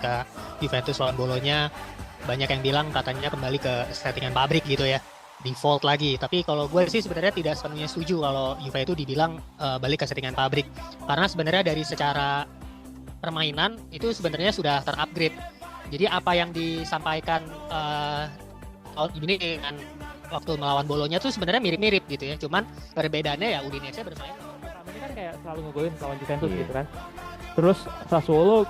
ketika Juventus lawan Bolonya banyak yang bilang katanya kembali ke settingan pabrik gitu ya, default lagi. Tapi kalau gue sih sebenarnya tidak sepenuhnya setuju kalau Juve itu dibilang balik ke settingan pabrik, karena sebenarnya dari secara permainan itu sebenarnya sudah terupgrade. Jadi apa yang disampaikan tahun ini dengan waktu melawan Bolonya tuh sebenarnya mirip-mirip gitu ya. Cuman perbedaannya ya Udinese bermain Pertamanya kan kayak selalu ngegolin lawan Juventus Iya. gitu kan. Terus Sassuolo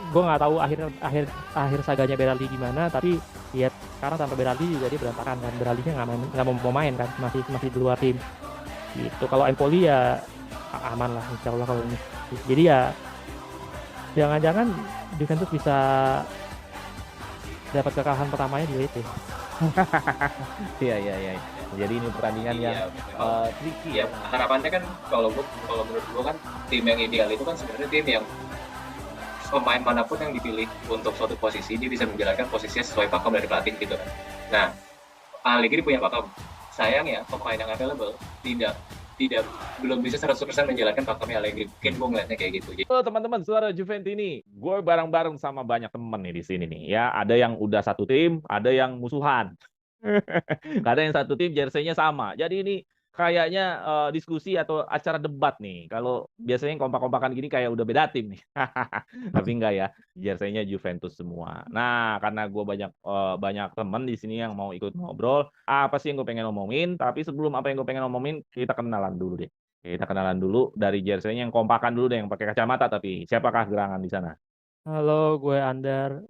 gue nggak tahu akhir akhir akhir saganya Berardi gimana, tapi lihat sekarang tanpa Berardi juga dia berantakan kan. Berardinya nggak mau main kan, masih di luar tim gitu. Kalau Empoli ya aman lah insya Allah kalau ini. Jadi ya jangan-jangan Juventus bisa dapat kekalahan pertamanya di itu. Iya. Jadi ini pertandingan yang Iya, memang. tricky Ya, harapannya kan kalau menurut gue kan tim yang ideal itu kan sebenarnya tim yang pemain manapun yang dipilih untuk suatu posisi dia bisa menjalankan posisinya sesuai pakem dari pelatih gitu kan. Nah, Allegri punya pakem. Sayang ya pemain yang available tidak belum bisa 100% menjalankan pakemnya Allegri. Mungkin gue ngeliatnya kayak gitu. Jadi, Halo teman-teman, suara Juventini. Gue bareng-bareng sama banyak temen nih di sini nih. Ya, ada yang udah satu tim, ada yang musuhan. Kadang yang satu tim jersey-nya sama. Jadi ini kayaknya diskusi atau acara debat nih. Kalau biasanya kompak-kompakan gini kayak udah beda tim nih. Tapi enggak ya, jersey-nya Juventus semua. Nah, karena gue banyak temen di sini yang mau ikut ngobrol, apa sih yang gue pengen ngomongin? Tapi sebelum apa yang gue pengen ngomongin, kita kenalan dulu deh. Kita kenalan dulu dari jersey-nya yang kompakan dulu deh, yang pakai kacamata. Tapi siapakah gerangan di sana? Halo, gue Andar,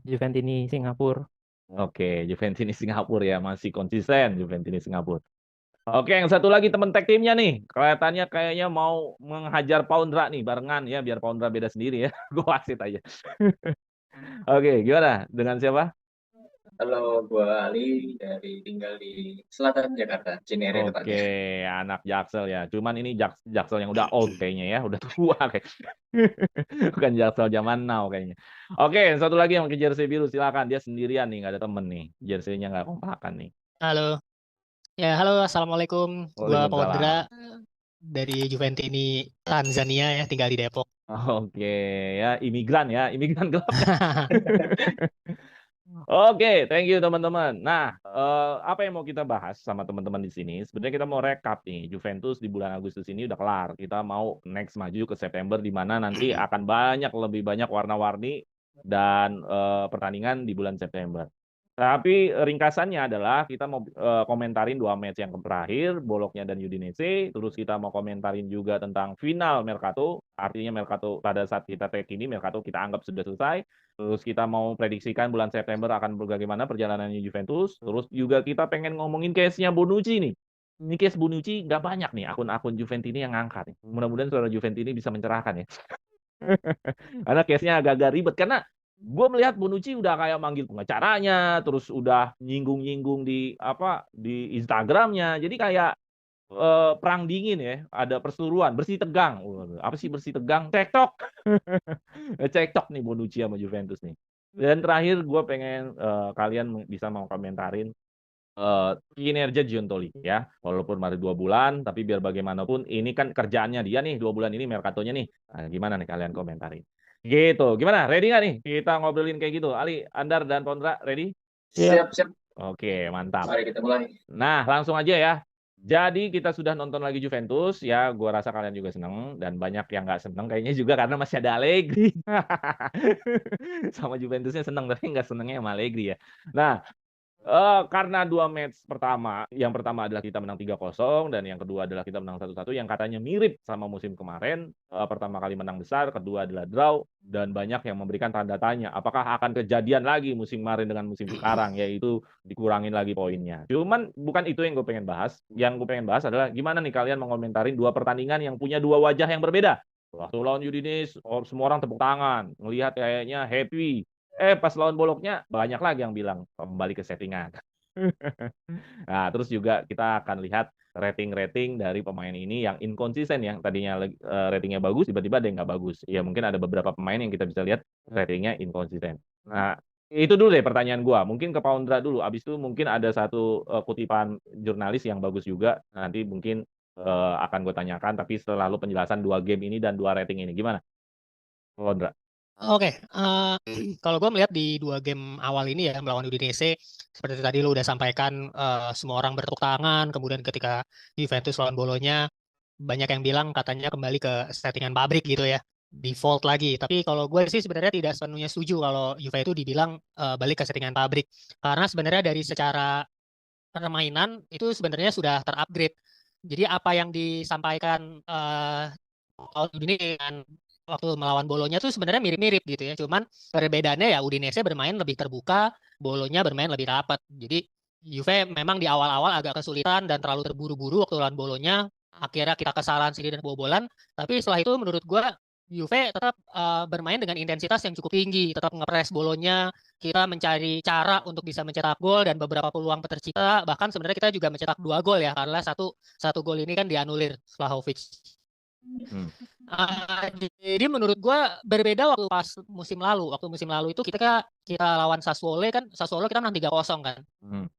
Juventini Singapura. Oke, Juventini Singapura ya, masih konsisten Juventini Singapura. Oke, yang satu lagi temen tag timnya nih, kelihatannya kayaknya mau menghajar Poundra nih barengan ya, biar Poundra beda sendiri ya. Gue wasit aja. Oke, gimana? Dengan siapa? halo, gue Ali tinggal di selatan Jakarta, Cinere Oke, tepatnya. anak Jaksel ya. Cuman ini Jaksel yang udah old kayaknya ya, udah tua kayak. Bukan Jaksel zaman now kayaknya. Oke, yang satu lagi yang pakai jersey biru silakan. Dia sendirian nih, nggak ada temen nih. Jersey-nya nggak kompakan nih. halo. Ya, halo, assalamualaikum. Gua Waalaikumsalam. Paundra dari Juventini Tanzania ya, tinggal di Depok. Oke, ya imigran gelap. Oke, thank you teman-teman. Nah, apa yang mau kita bahas sama teman-teman di sini? Sebenarnya kita mau rekap nih, Juventus di bulan Agustus ini udah kelar. Kita mau next maju ke September, di mana nanti akan lebih banyak warna-warni dan pertandingan di bulan September. Tapi ringkasannya adalah kita mau komentarin 2 match yang terakhir, Bologna dan Udinese. Terus kita mau komentarin juga tentang final Mercato. Artinya Mercato pada saat kita tag ini, Mercato kita anggap sudah selesai. Terus kita mau prediksikan bulan September akan bagaimana perjalanannya Juventus. Terus juga kita pengen ngomongin case-nya Bonucci nih. Ini case Bonucci nggak banyak nih akun-akun Juventini yang ngangkat nih. Mudah-mudahan saudara Juventini bisa mencerahkan ya. Karena case-nya agak-agak ribet. Karena gue melihat Bonucci udah kayak manggil pengacaranya, terus udah nyinggung-nyinggung di Instagramnya. Jadi kayak perang dingin ya, ada perseteruan, bersih tegang. Apa sih bersih tegang? Cekcok. Cekcok nih Bonucci sama Juventus nih. Dan terakhir gue pengen kalian bisa mau komentarin kinerja Giuntoli ya. Walaupun baru 2 bulan, tapi biar bagaimanapun ini kan kerjaannya dia nih 2 bulan ini Mercatonya nih. Nah, gimana nih kalian komentarin? Gitu. Gimana? Ready nggak nih? Kita ngobrolin kayak gitu. Ali, Andar, dan Pondra, ready? Siap. Siap. Oke, mantap. Mari kita mulai. Nah, langsung aja ya. Jadi kita sudah nonton lagi Juventus ya, gue rasa kalian juga seneng dan banyak yang nggak seneng kayaknya juga karena masih ada Allegri. Sama Juventusnya seneng tapi nggak senengnya sama Allegri ya. Nah, karena 2 match pertama, yang pertama adalah kita menang 3-0 dan yang kedua adalah kita menang 1-1 yang katanya mirip sama musim kemarin. Pertama kali menang besar, kedua adalah draw dan banyak yang memberikan tanda tanya apakah akan kejadian lagi musim kemarin dengan musim sekarang, yaitu dikurangin lagi poinnya. Cuman bukan itu yang gue pengen bahas. Yang gue pengen bahas adalah gimana nih kalian mengomentarin 2 pertandingan yang punya 2 wajah yang berbeda. Waktu lawan Udinese, semua orang tepuk tangan, ngelihat kayaknya happy. Pas lawan Bologna banyak lagi yang bilang kembali ke settingan. Nah, terus juga kita akan lihat rating-rating dari pemain ini yang inkonsisten, yang tadinya ratingnya bagus, tiba-tiba ada yang nggak bagus. Ya mungkin ada beberapa pemain yang kita bisa lihat ratingnya inkonsisten. Nah, itu dulu deh pertanyaan gua. Mungkin ke Paundra dulu. Abis itu mungkin ada satu kutipan jurnalis yang bagus juga. Nanti mungkin akan gue tanyakan, tapi selalu penjelasan 2 game ini dan 2 rating ini. Gimana, Paundra? Oke, kalau gue melihat di 2 game awal ini ya melawan Udinese, seperti tadi lu udah sampaikan, semua orang bertepuk tangan, kemudian ketika Juventus lawan Bolonya, banyak yang bilang katanya kembali ke settingan pabrik gitu ya, default lagi. Tapi kalau gue sih sebenarnya tidak sepenuhnya setuju kalau Juve itu dibilang balik ke settingan pabrik, karena sebenarnya dari secara permainan itu sebenarnya sudah terupgrade. Jadi apa yang disampaikan tahun ini dengan waktu melawan Bolonya tuh sebenarnya mirip-mirip gitu ya. Cuman perbedaannya ya Udinese bermain lebih terbuka, Bolonya bermain lebih rapat. Jadi Juve memang di awal-awal agak kesulitan dan terlalu terburu-buru waktu lawan Bolonya. Akhirnya kita kesalahan sendiri dan kebobolan. Tapi setelah itu menurut gua Juve tetap bermain dengan intensitas yang cukup tinggi, tetap ngepres Bolonya, kita mencari cara untuk bisa mencetak gol dan beberapa peluang tercipta. Bahkan sebenarnya kita juga mencetak 2 gol ya, karena satu gol ini kan dianulir Vlahovic. Hmm. Jadi menurut gua berbeda waktu pas musim lalu. Waktu musim lalu itu kita lawan Sassuolo kan, Sassuolo kita menang 3-0 kan. Hmm.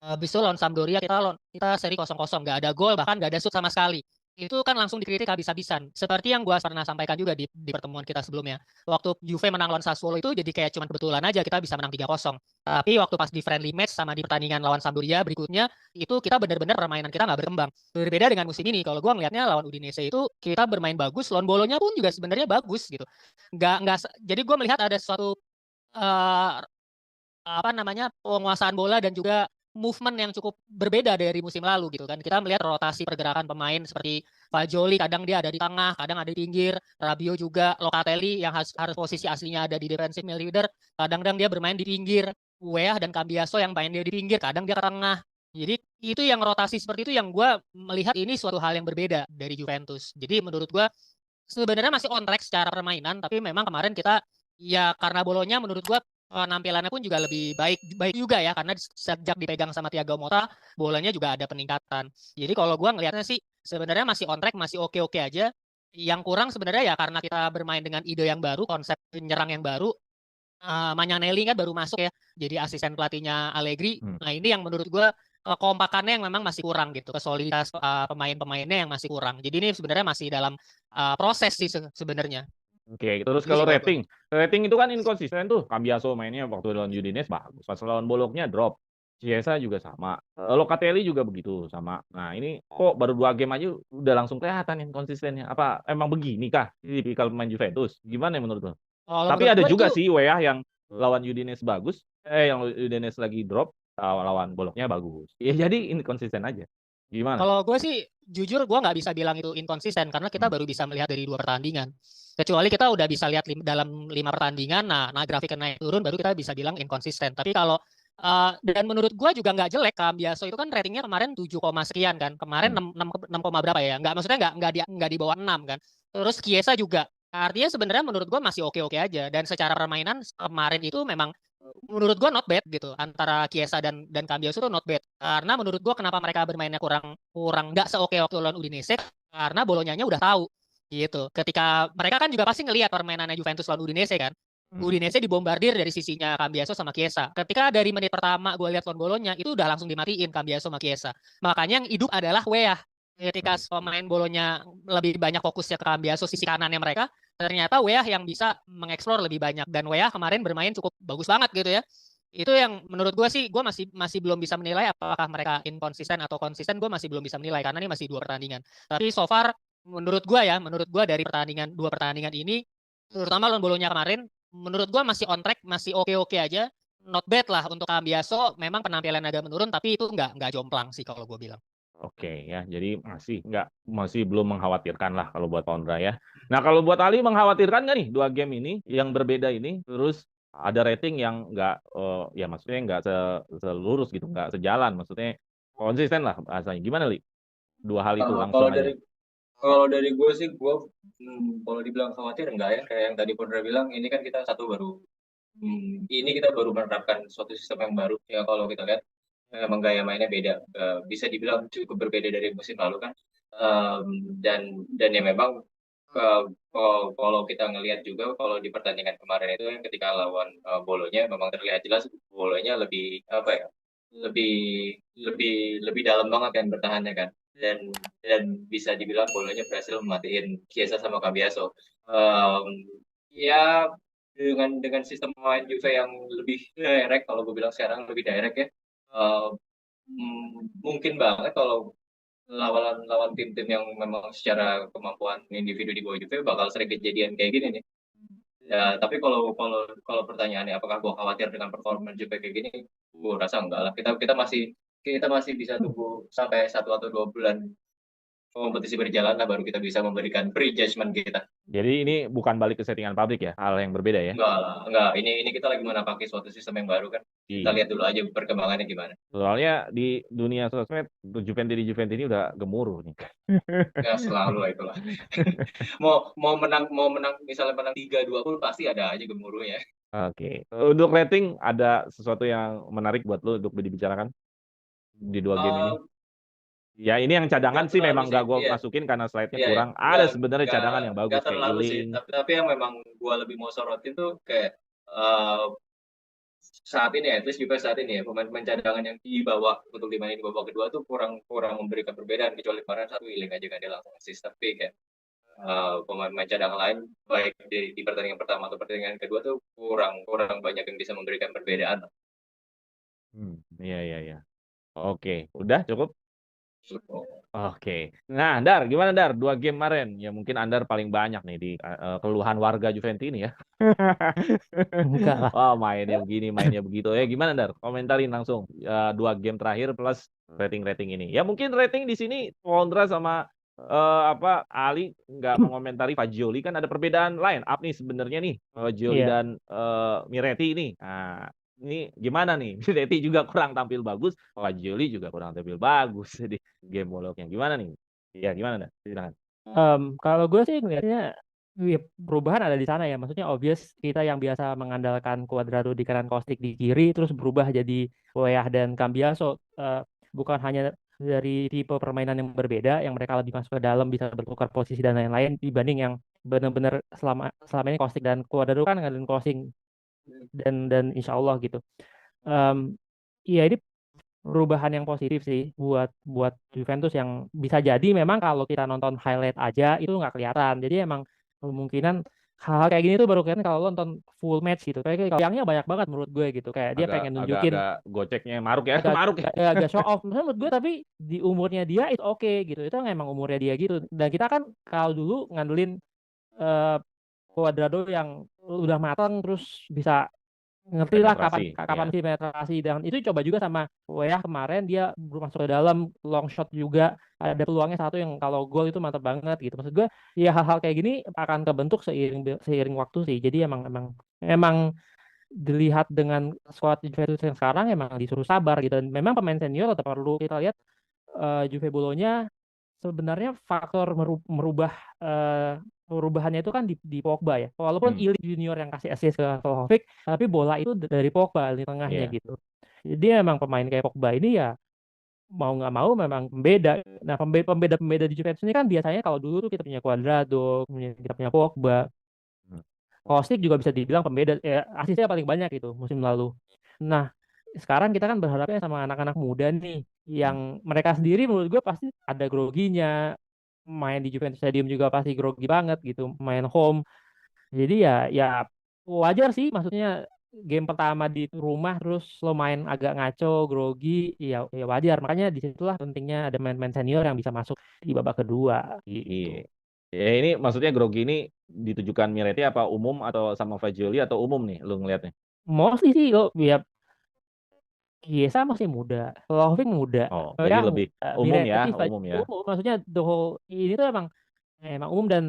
Habis itu lawan Sampdoria kita seri 0-0, nggak ada gol, bahkan nggak ada shoot sama sekali. Itu kan langsung dikritik habis-habisan. Seperti yang gua pernah sampaikan juga di pertemuan kita sebelumnya. Waktu Juve menang lawan Sassuolo itu jadi kayak cuman kebetulan aja kita bisa menang 3-0. Tapi waktu pas di friendly match sama di pertandingan lawan Sampdoria berikutnya, itu kita benar-benar permainan kita nggak berkembang. Berbeda dengan musim ini, kalau gua ngelihatnya lawan Udinese itu kita bermain bagus, lawan Bolonya pun juga sebenarnya bagus gitu. Jadi gua melihat ada suatu eh, apa namanya, penguasaan bola dan juga movement yang cukup berbeda dari musim lalu gitu kan. Kita melihat rotasi pergerakan pemain seperti Fagioli kadang dia ada di tengah, kadang ada di pinggir, Rabiot juga, Locatelli yang harus posisi aslinya ada di defensive midfielder, kadang-kadang dia bermain di pinggir, Weah dan Cambiaso yang main dia di pinggir, kadang dia ke tengah. Jadi itu yang rotasi seperti itu yang gue melihat ini suatu hal yang berbeda dari Juventus. Jadi menurut gue sebenarnya masih on track secara permainan, tapi memang kemarin kita ya karena Bolonya menurut gua penampilannya pun juga lebih baik baik juga ya karena sejak dipegang sama Thiago Motta bolanya juga ada peningkatan. Jadi kalau gua ngelihatnya sih sebenarnya masih on track, masih oke-oke aja. Yang kurang sebenarnya ya karena kita bermain dengan ide yang baru, konsep penyerang yang baru. Magnanelli kan baru masuk ya jadi asisten pelatihnya Allegri. Hmm. Nah, ini yang menurut gua kekompakannya yang memang masih kurang gitu, kesoliditas pemain-pemainnya yang masih kurang. Jadi ini sebenarnya masih dalam proses sih sebenarnya. Oke, terus Itu kalau sih kalau gue. rating itu kan inkonsisten tuh. Cambiaso mainnya waktu lawan Udinese bagus, pas lawan Bologna drop. Chiesa juga sama. Locatelli juga begitu sama. Nah ini kok baru 2 game aja udah langsung kelihatan inkonsistennya. Apa emang begini kah tipikal pemain Juventus? Gimana ya menurut lo? Kalau Tapi menurut ada gue itu juga sih Weah yang lawan Udinese bagus, yang Udinese lagi drop, lawan Bologna bagus. Ya jadi inkonsisten aja. Gimana? kalau gue sih jujur gue nggak bisa bilang itu inkonsisten karena kita baru bisa melihat dari 2 pertandingan. Kecuali kita udah bisa lihat dalam 5 pertandingan, nah grafik naik turun baru kita bisa bilang inkonsisten. Tapi kalau dan menurut gue juga nggak jelek. Cambiaso itu kan ratingnya kemarin 7, sekian kan. Kemarin 6 berapa ya? Nggak, maksudnya nggak di bawah 6 kan. Terus Chiesa juga. Artinya sebenarnya menurut gue masih oke-oke aja. Dan secara permainan kemarin itu memang menurut gue not bad gitu antara Chiesa dan Cambiaso itu not bad karena menurut gue kenapa mereka bermainnya kurang kurang nggak seoke waktu lawan Udinese karena Bolonyanya udah tahu gitu ketika mereka kan juga pasti ngelihat permainannya Juventus lawan Udinese kan. Udinese dibombardir dari sisinya Cambiaso sama Chiesa. Ketika dari menit pertama gue lihat lawan Bolonya itu udah langsung dimatiin Cambiaso sama Chiesa. Makanya yang hidup adalah Weah. Ketika pemain Bolonya lebih banyak fokusnya ke Cambiaso sisi kanannya mereka, ternyata Weah yang bisa mengeksplor lebih banyak dan Weah kemarin bermain cukup bagus banget gitu ya. Itu yang menurut gue sih gue masih masih belum bisa menilai apakah mereka inkonsisten atau konsisten, gue masih belum bisa menilai karena ini masih 2 pertandingan. Tapi so far menurut gue dari 2 pertandingan ini terutama lawan Bolonya kemarin menurut gue masih on track, masih oke-oke aja. Not bad lah untuk Cambiaso, memang penampilan agak menurun tapi itu nggak jomplang sih kalau gue bilang. Oke ya, jadi masih belum mengkhawatirkan lah kalau buat Pondra ya. Nah kalau buat Ali mengkhawatirkan nggak nih 2 game ini yang berbeda ini, terus ada rating yang nggak, ya maksudnya nggak selurus gitu, nggak sejalan, maksudnya konsisten lah bahasanya. Gimana Li? 2 hal itu Kalau langsung aja. dari gue sih gue kalau dibilang khawatir enggak ya, kayak yang tadi Pondra bilang ini kan kita ini kita baru menerapkan suatu sistem yang baru ya. Kalau kita lihat emang gaya mainnya beda. Bisa dibilang cukup berbeda dari musim lalu kan. Dan ya memang kalau kita ngelihat juga kalau di pertandingan kemarin itu yang ketika lawan Bolonya memang terlihat jelas Bolonya lebih apa ya, lebih lebih dalam banget kan bertahannya kan. Dan bisa dibilang Bolonya berhasil mematiin Chiesa sama Cambiaso. Ya dengan sistem main Juve yang lebih direct, kalau gue bilang sekarang lebih direct ya, eh, mungkin banget kalau lawan tim-tim yang memang secara kemampuan individu di bawah Juve bakal sering kejadian kayak gini nih. Ya, tapi kalau pertanyaannya apakah gue khawatir dengan performa Juve kayak gini, gue rasa enggak lah. Kita masih bisa tunggu sampai 1 atau 2 bulan kompetisi berjalan lah baru kita bisa memberikan prejudgment kita. Jadi ini bukan balik ke settingan pabrik ya, hal yang berbeda ya. Enggak lah, enggak. Ini kita lagi mana pakai suatu sistem yang baru kan. Kita Iya. lihat dulu aja perkembangannya gimana. Soalnya di dunia sosmed Juventus ini udah gemuruh nih. Ya selalu lah itulah. mau menang misalnya menang 3-2 pun pasti ada aja gemuruhnya. Oke. Untuk rating ada sesuatu yang menarik buat lo untuk dibicarakan di 2 game ini? Ya ini yang cadangan sih memang nggak gue masukin karena slide-nya kurang. Ada sebenarnya cadangan yang bagus kayak Ealing. Tapi yang memang gue lebih mau sorotin tuh kayak saat ini at least juga saat ini ya pemain-pemain cadangan yang dibawa untuk dimainin di babak kedua tuh kurang memberikan perbedaan, kecuali kemarin satu Ealing aja kan dia langsung assist. Tapi kayak pemain-pemain cadangan lain baik di pertandingan pertama atau pertandingan kedua tuh kurang banyak yang bisa memberikan perbedaan. Iya. Oke, udah cukup. Oke. Nah, Dar, gimana Dar? 2 game kemarin. Ya mungkin Andar paling banyak nih di keluhan warga Juventus ini ya. Enggak lah. Oh, mainnya begini, mainnya begitu. Ya gimana Dar? Komentarin langsung 2 game terakhir plus rating ini. Ya mungkin rating di sini Pondra sama Ali nggak mengomentari Fagioli, kan ada perbedaan line up nih sebenarnya nih Fagioli dan Miretti ini. Nah, ini gimana nih? Miretti juga kurang tampil bagus, Fagioli juga kurang tampil bagus di game boloknya. Gimana nih? Ya gimana dah? Silakan. Kalau gue sih ngelihatnya perubahan ada di sana ya. Maksudnya obvious kita yang biasa mengandalkan Cuadrado di kanan, Kostic di kiri, terus berubah jadi Weah dan Cambiaso. Bukan hanya dari tipe permainan yang berbeda, yang mereka lebih masuk ke dalam, bisa bertukar posisi dan lain-lain, dibanding yang benar-benar selama ini Kostic dan Cuadrado kan ngadain crossing dan insya Allah gitu. Ya ini perubahan yang positif sih buat Juventus, yang bisa jadi memang kalau kita nonton highlight aja itu nggak kelihatan. Jadi emang kemungkinan hal-hal kayak gini tuh baru kelihatan kalau lo nonton full match gitu. Kayak yang banyak banget menurut gue gitu. Kayak dia pengen nunjukin agak goceknya Maruk ya. Agak show off menurut gue, tapi di umurnya dia itu oke gitu. Itu emang umurnya dia gitu. Dan kita kan kalau dulu ngandelin Cuadrado yang udah matang terus bisa ngerti lah kapan sih penetrasi, dan itu coba juga sama Weah kemarin, dia masuk ke dalam long shot juga ada peluangnya satu yang kalau gol itu mantap banget gitu. Maksud gue ya hal-hal kayak gini akan kebentuk seiring waktu sih. Jadi emang dilihat dengan squad Juventus yang sekarang emang disuruh sabar gitu, dan memang pemain senior tetap perlu kita lihat. Juve Bologna sebenarnya faktor merubah perubahannya itu kan di Pogba ya. Walaupun Ili Junior yang kasih assist ke Vlahovic, tapi bola itu dari Pogba di tengahnya gitu. Jadi emang pemain kayak Pogba ini ya mau nggak mau memang pembeda. Nah, pembeda di Juventus ini kan biasanya kalau dulu tuh kita punya Cuadrado, kita punya Pogba. Kostic juga bisa dibilang pembeda, asisnya paling banyak itu musim lalu. Nah, sekarang kita kan berharapnya sama anak-anak muda nih, yang mereka sendiri menurut gue pasti ada groginya, main di Juventus Stadium juga pasti grogi banget gitu, main home. Jadi ya wajar sih, maksudnya game pertama di rumah terus lo main agak ngaco, grogi, ya wajar. Makanya disitulah pentingnya ada main-main senior yang bisa masuk di babak kedua gitu. Ya ini maksudnya grogi ini ditujukan Miretti apa umum atau sama Fagioli atau umum nih lu ngelihatnya? Mostly sih lo ya Kiesa masih muda, Vlahovic muda. Jadi lebih umum ya, umum ya. Maksudnya the whole ini tuh emang umum, dan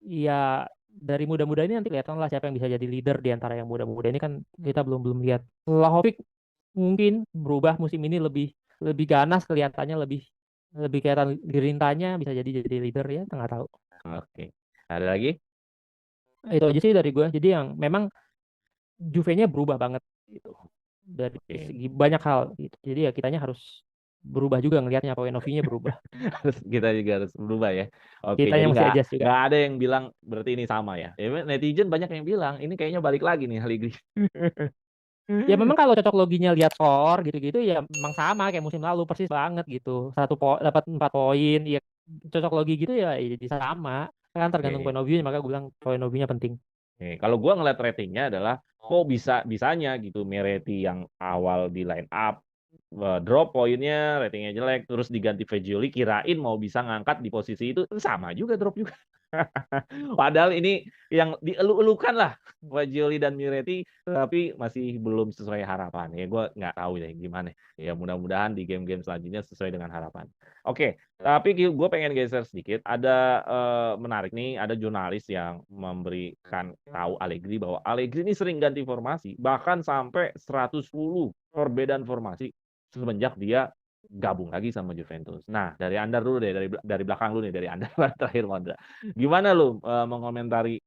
ya dari muda-muda ini nanti kelihatan lah siapa yang bisa jadi leader di antara yang muda-muda ini, kan kita belum lihat. Vlahovic mungkin berubah musim ini, lebih ganas kelihatannya, lebih kelihatan gerintanya, bisa jadi leader ya, nggak tahu. Oke. Ada lagi? Itu aja sih dari gue. Jadi yang memang Juve-nya berubah banget gitu. Dari segi banyak hal gitu. Jadi ya kitanya harus berubah juga ngelihatnya, Point of view-nya berubah. Kita juga harus berubah ya. Oke, kitanya jadi masih adjust juga. Nggak ada yang bilang berarti ini sama ya. Netizen banyak yang bilang ini kayaknya balik lagi nih Allegri. Ya memang kalau cocok loginya lihat skor gitu-gitu ya memang sama kayak musim lalu persis banget gitu. Dapat 4 poin, ya cocok logi gitu ya jadi sama. Kan tergantung point of view, maka gue bilang point of view-nya penting. Kalau gua ngeliat ratingnya adalah kok bisanya gitu Miretti yang awal di line up drop poinnya, ratingnya jelek, terus diganti Fagioli, kirain mau bisa ngangkat di posisi itu, sama juga drop juga. Padahal ini yang dielu-elukan lah Fagioli dan Miretti, tapi masih belum sesuai harapan. Ya gue nggak tahu deh gimana. Ya mudah-mudahan di game-game selanjutnya sesuai dengan harapan. Oke, tapi gue pengen geser sedikit. Ada menarik nih, ada jurnalis yang memberikan tahu Allegri bahwa Allegri ini sering ganti formasi, bahkan sampai 110 perbedaan formasi semenjak dia gabung lagi sama Juventus. Nah, dari Anda dulu deh, dari belakang lu nih, dari Anda terakhir Mondra. Gimana lu mengomentari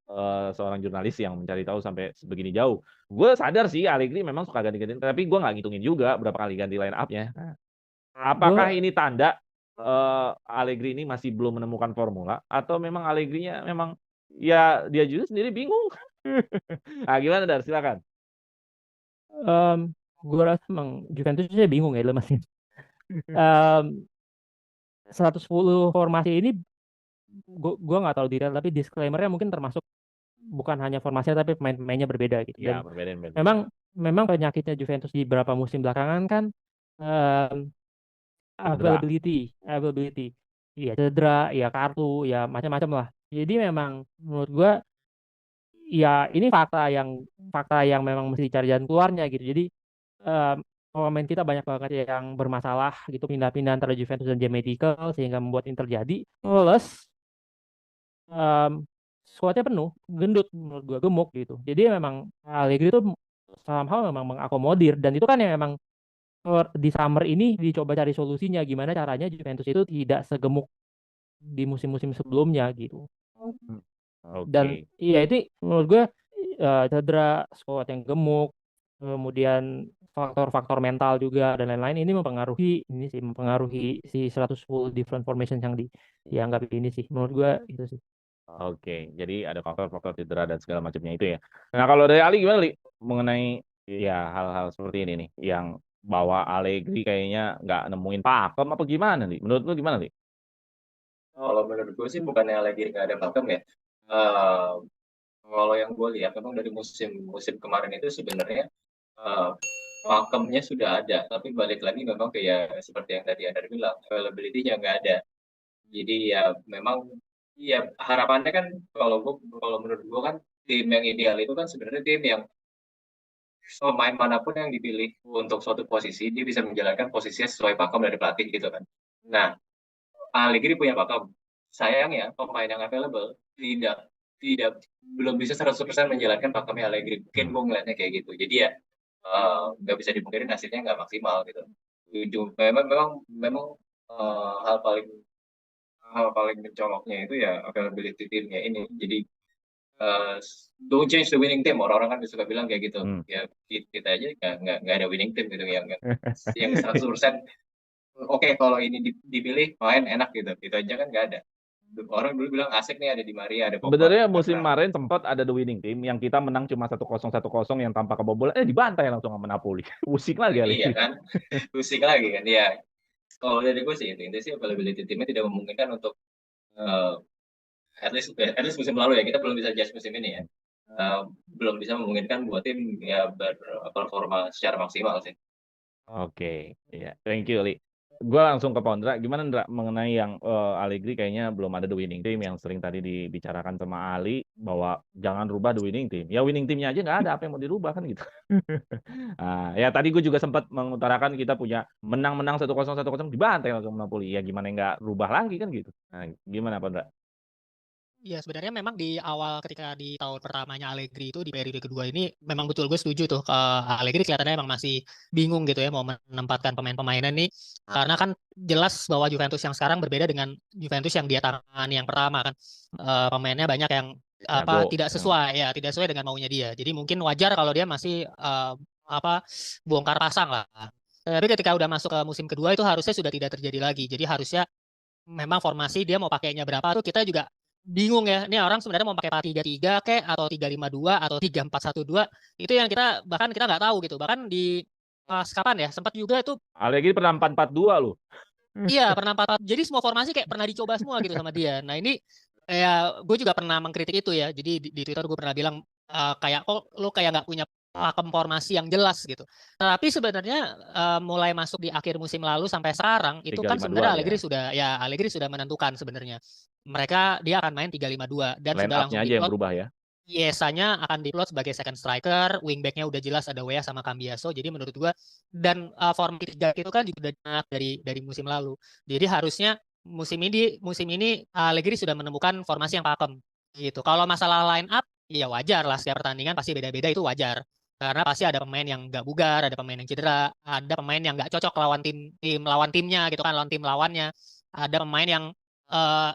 seorang jurnalis yang mencari tahu sampai sebegini jauh? Gue sadar sih Allegri memang suka ganti-ganti, tapi gue nggak ngitungin juga berapa kali ganti line up-nya. Apakah ini tanda Allegri ini masih belum menemukan formula atau memang Allegri-nya memang ya dia juga sendiri bingung? Nah, gimana Dar? Silakan. Gue rasa emang Juventus saya bingung ya masih. 110 formasi ini gue nggak tahu detail, tapi disclaimer-nya mungkin termasuk bukan hanya formasinya tapi pemain-pemainnya berbeda gitu. Ya, Dan berbeda. memang penyakitnya Juventus di beberapa musim belakangan kan availability, ya cedera, ya kartu, ya macam-macam lah. Jadi memang menurut gue ya ini fakta yang memang mesti dicari jalan keluarnya gitu. Jadi pemain kita banyak banget yang bermasalah gitu, pindah-pindah antara Juventus dan Medical sehingga membuat ini terjadi. Plus squadnya penuh, gendut menurut gue, gemuk gitu. Jadi memang Allegri itu somehow memang mengakomodir, dan itu kan yang memang di summer ini dicoba cari solusinya gimana caranya Juventus itu tidak segemuk di musim-musim sebelumnya gitu. Dan iya itu menurut gue cedera, squad yang gemuk, kemudian faktor-faktor mental juga dan lain-lain ini mempengaruhi si 110 different formation yang dianggap ini sih, menurut gue itu sih. Oke, jadi ada faktor-faktor cedera dan segala macamnya itu ya. Nah, kalau dari Ali gimana, Li? Mengenai ya hal-hal seperti ini nih, yang bawa Allegri kayaknya nggak nemuin pakem apa gimana, Li? Menurut lu gimana, Li? Kalau menurut gue sih bukannya lagi nggak ada pakem ya. Kalau yang gue lihat memang dari musim kemarin itu sebenarnya pakemnya sudah ada, tapi balik lagi memang kayak seperti yang tadi Anda bilang, availability-nya nggak ada. Jadi ya memang ya harapannya kan kalau menurut gue kan tim yang ideal itu kan sebenarnya tim yang pemain manapun yang dipilih untuk suatu posisi dia bisa menjalankan posisinya sesuai pakem dari pelatih gitu kan. Nah, Allegri punya pakem. Sayangnya pemain yang available belum bisa 100% menjalankan pakemnya Allegri. Mungkin gue ngeliatnya kayak gitu. Jadi ya nggak bisa dipungkiri hasilnya nggak maksimal gitu. Memang hal paling mencoloknya itu ya availability timnya ini. Jadi don't change the winning team, orang-orang kan suka bilang kayak gitu. Ya kita aja nggak ada winning team gitu yang 100%. Oke, kalau ini dipilih main enak gitu aja kan nggak ada. Orang dulu bilang asik nih ada Di Maria, ada Pogba. Sebenarnya musim kemarin sempat ada the winning team yang kita menang cuma 1-0 yang tanpa kebobolan, dibantai langsung sama Napoli. Pusing lagi. Iya kan, pusing lagi kan. Ya, kalau dari gue sih intinya sih availability timnya tidak memungkinkan untuk at least musim lalu ya, kita belum bisa judge musim ini ya. Belum bisa memungkinkan buat tim ya berperforma secara maksimal sih. Oke, ya, thank you, Li. Gue langsung ke Pondra. Gimana, Ndra, mengenai yang Allegri kayaknya belum ada the winning team yang sering tadi dibicarakan sama Ali bahwa jangan rubah the winning team. Ya winning teamnya aja nggak ada, apa yang mau dirubah kan gitu. Nah, ya tadi gue juga sempat mengutarakan kita punya menang-menang 1-0 dibantai langsung Napoli. Ya gimana nggak rubah lagi kan gitu. Nah, gimana Pondra? Ya sebenarnya memang di awal ketika di tahun pertamanya Allegri itu di periode kedua ini memang betul gue setuju tuh Allegri kelihatannya emang masih bingung gitu ya mau menempatkan pemain-pemainnya nih, karena kan jelas bahwa Juventus yang sekarang berbeda dengan Juventus yang dia tangani yang pertama kan. Pemainnya banyak yang tidak sesuai dengan maunya dia. Jadi mungkin wajar kalau dia masih bongkar pasang lah. Tapi ketika udah masuk ke musim kedua itu harusnya sudah tidak terjadi lagi. Jadi harusnya memang formasi dia mau pakainya berapa tuh kita juga bingung ya. Ini orang sebenarnya mau pakai 4-3-3 kek atau 3-5-2 atau 3-4-1-2. Itu yang kita nggak tahu gitu. Bahkan di kapan ya sempat juga itu Allegri pernah 4-4-2 loh. Iya, pernah 4-4. Jadi semua formasi kayak pernah dicoba semua gitu sama dia. Nah, ini ya gue juga pernah mengkritik itu ya. Jadi di Twitter gue pernah bilang kayak lu kayak nggak punya pakem formasi yang jelas gitu. Tapi sebenarnya mulai masuk di akhir musim lalu sampai sekarang itu kan 3-5-2 sebenarnya ya. Allegri sudah menentukan sebenarnya. Dia akan main 3-5-2 dan Line sudah up-nya langsung aja yang diplot. berubah ya. Biasanya akan diplot sebagai second striker, wingbacknya udah jelas ada Weah sama Cambiaso. Jadi menurut gua dan formasi 3 itu kan juga udah enak dari musim lalu. Jadi harusnya musim ini Allegri sudah menemukan formasi yang pakem gitu. Kalau masalah line up ya wajar lah, setiap pertandingan pasti beda-beda, itu wajar. Karena pasti ada pemain yang nggak bugar, ada pemain yang cedera, ada pemain yang nggak cocok lawan lawan timnya gitu kan, lawan tim lawannya. Ada pemain yang eh,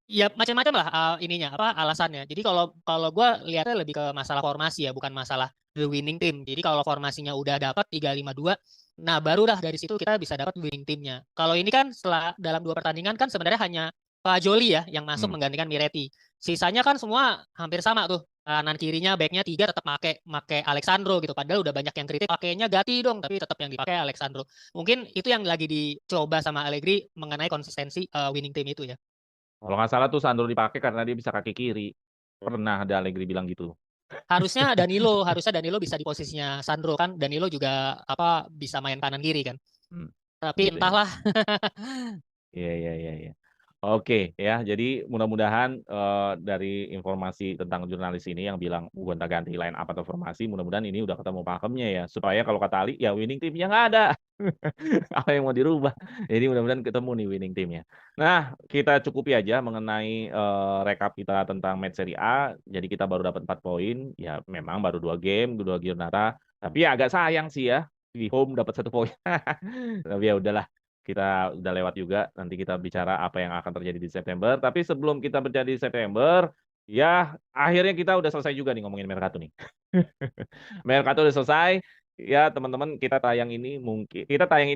ya macam-macam lah ininya apa alasannya. Jadi kalau kalau gue lihatnya lebih ke masalah formasi ya, bukan masalah the winning team. Jadi kalau formasinya udah dapat 3-5-2, nah barulah dari situ kita bisa dapat winning teamnya. Kalau ini kan setelah dalam 2 pertandingan kan sebenarnya hanya Pak Joli ya yang masuk menggantikan Miretti. Sisanya kan semua hampir sama tuh. Kanan kirinya backnya 3 tetap make Alexandro gitu. Padahal udah banyak yang kritik pakainya Gatti dong, tapi tetap yang dipakai Alexandro. Mungkin itu yang lagi dicoba sama Allegri mengenai konsistensi winning team itu ya. Kalau nggak salah tuh Sandro dipakai karena dia bisa kaki kiri. Pernah ada Allegri bilang gitu. Harusnya Danilo bisa di posisinya Sandro kan. Danilo juga apa bisa main kanan kiri kan. Tapi Gitu ya. entahlah. Iya, iya, iya, iya. Oke ya, jadi mudah-mudahan dari informasi tentang jurnalis ini yang bilang gonta-ganti line up atau formasi, mudah-mudahan ini udah ketemu pakemnya ya. Supaya kalau kata Ali, ya winning teamnya nggak ada. Apa yang mau dirubah? Jadi mudah-mudahan ketemu nih winning teamnya. Nah, kita cukupi aja mengenai rekap kita tentang match Serie A. Jadi kita baru dapat 4 poin. Ya memang baru 2 game, 2 giornata. Tapi ya agak sayang sih ya. Di home dapat 1 poin. Tapi ya udahlah, kita udah lewat juga. Nanti kita bicara apa yang akan terjadi di September. Tapi sebelum kita berjadi di September, ya akhirnya kita udah selesai juga nih ngomongin Mercato nih. Mercato udah selesai. Ya teman-teman, kita tayang ini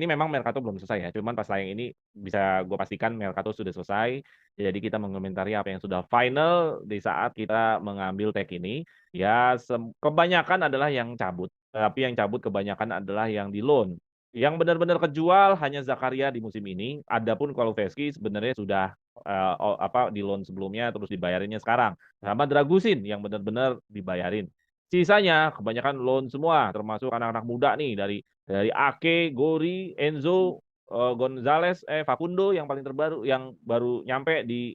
memang Mercato belum selesai ya. Cuman pas tayang ini bisa gue pastikan Mercato sudah selesai. Jadi kita mengomentari apa yang sudah final di saat kita mengambil tag ini. Ya kebanyakan adalah yang cabut. Tapi yang cabut kebanyakan adalah yang di loan. Yang benar-benar kejual hanya Zakaria di musim ini. Adapun kalau Veski sebenarnya sudah di loan sebelumnya terus dibayarinnya sekarang. Sama Dragusin yang benar-benar dibayarin. Sisanya kebanyakan loan semua, termasuk anak-anak muda nih dari Ake, Gori, Enzo, Gonzales, Facundo yang paling terbaru yang baru nyampe di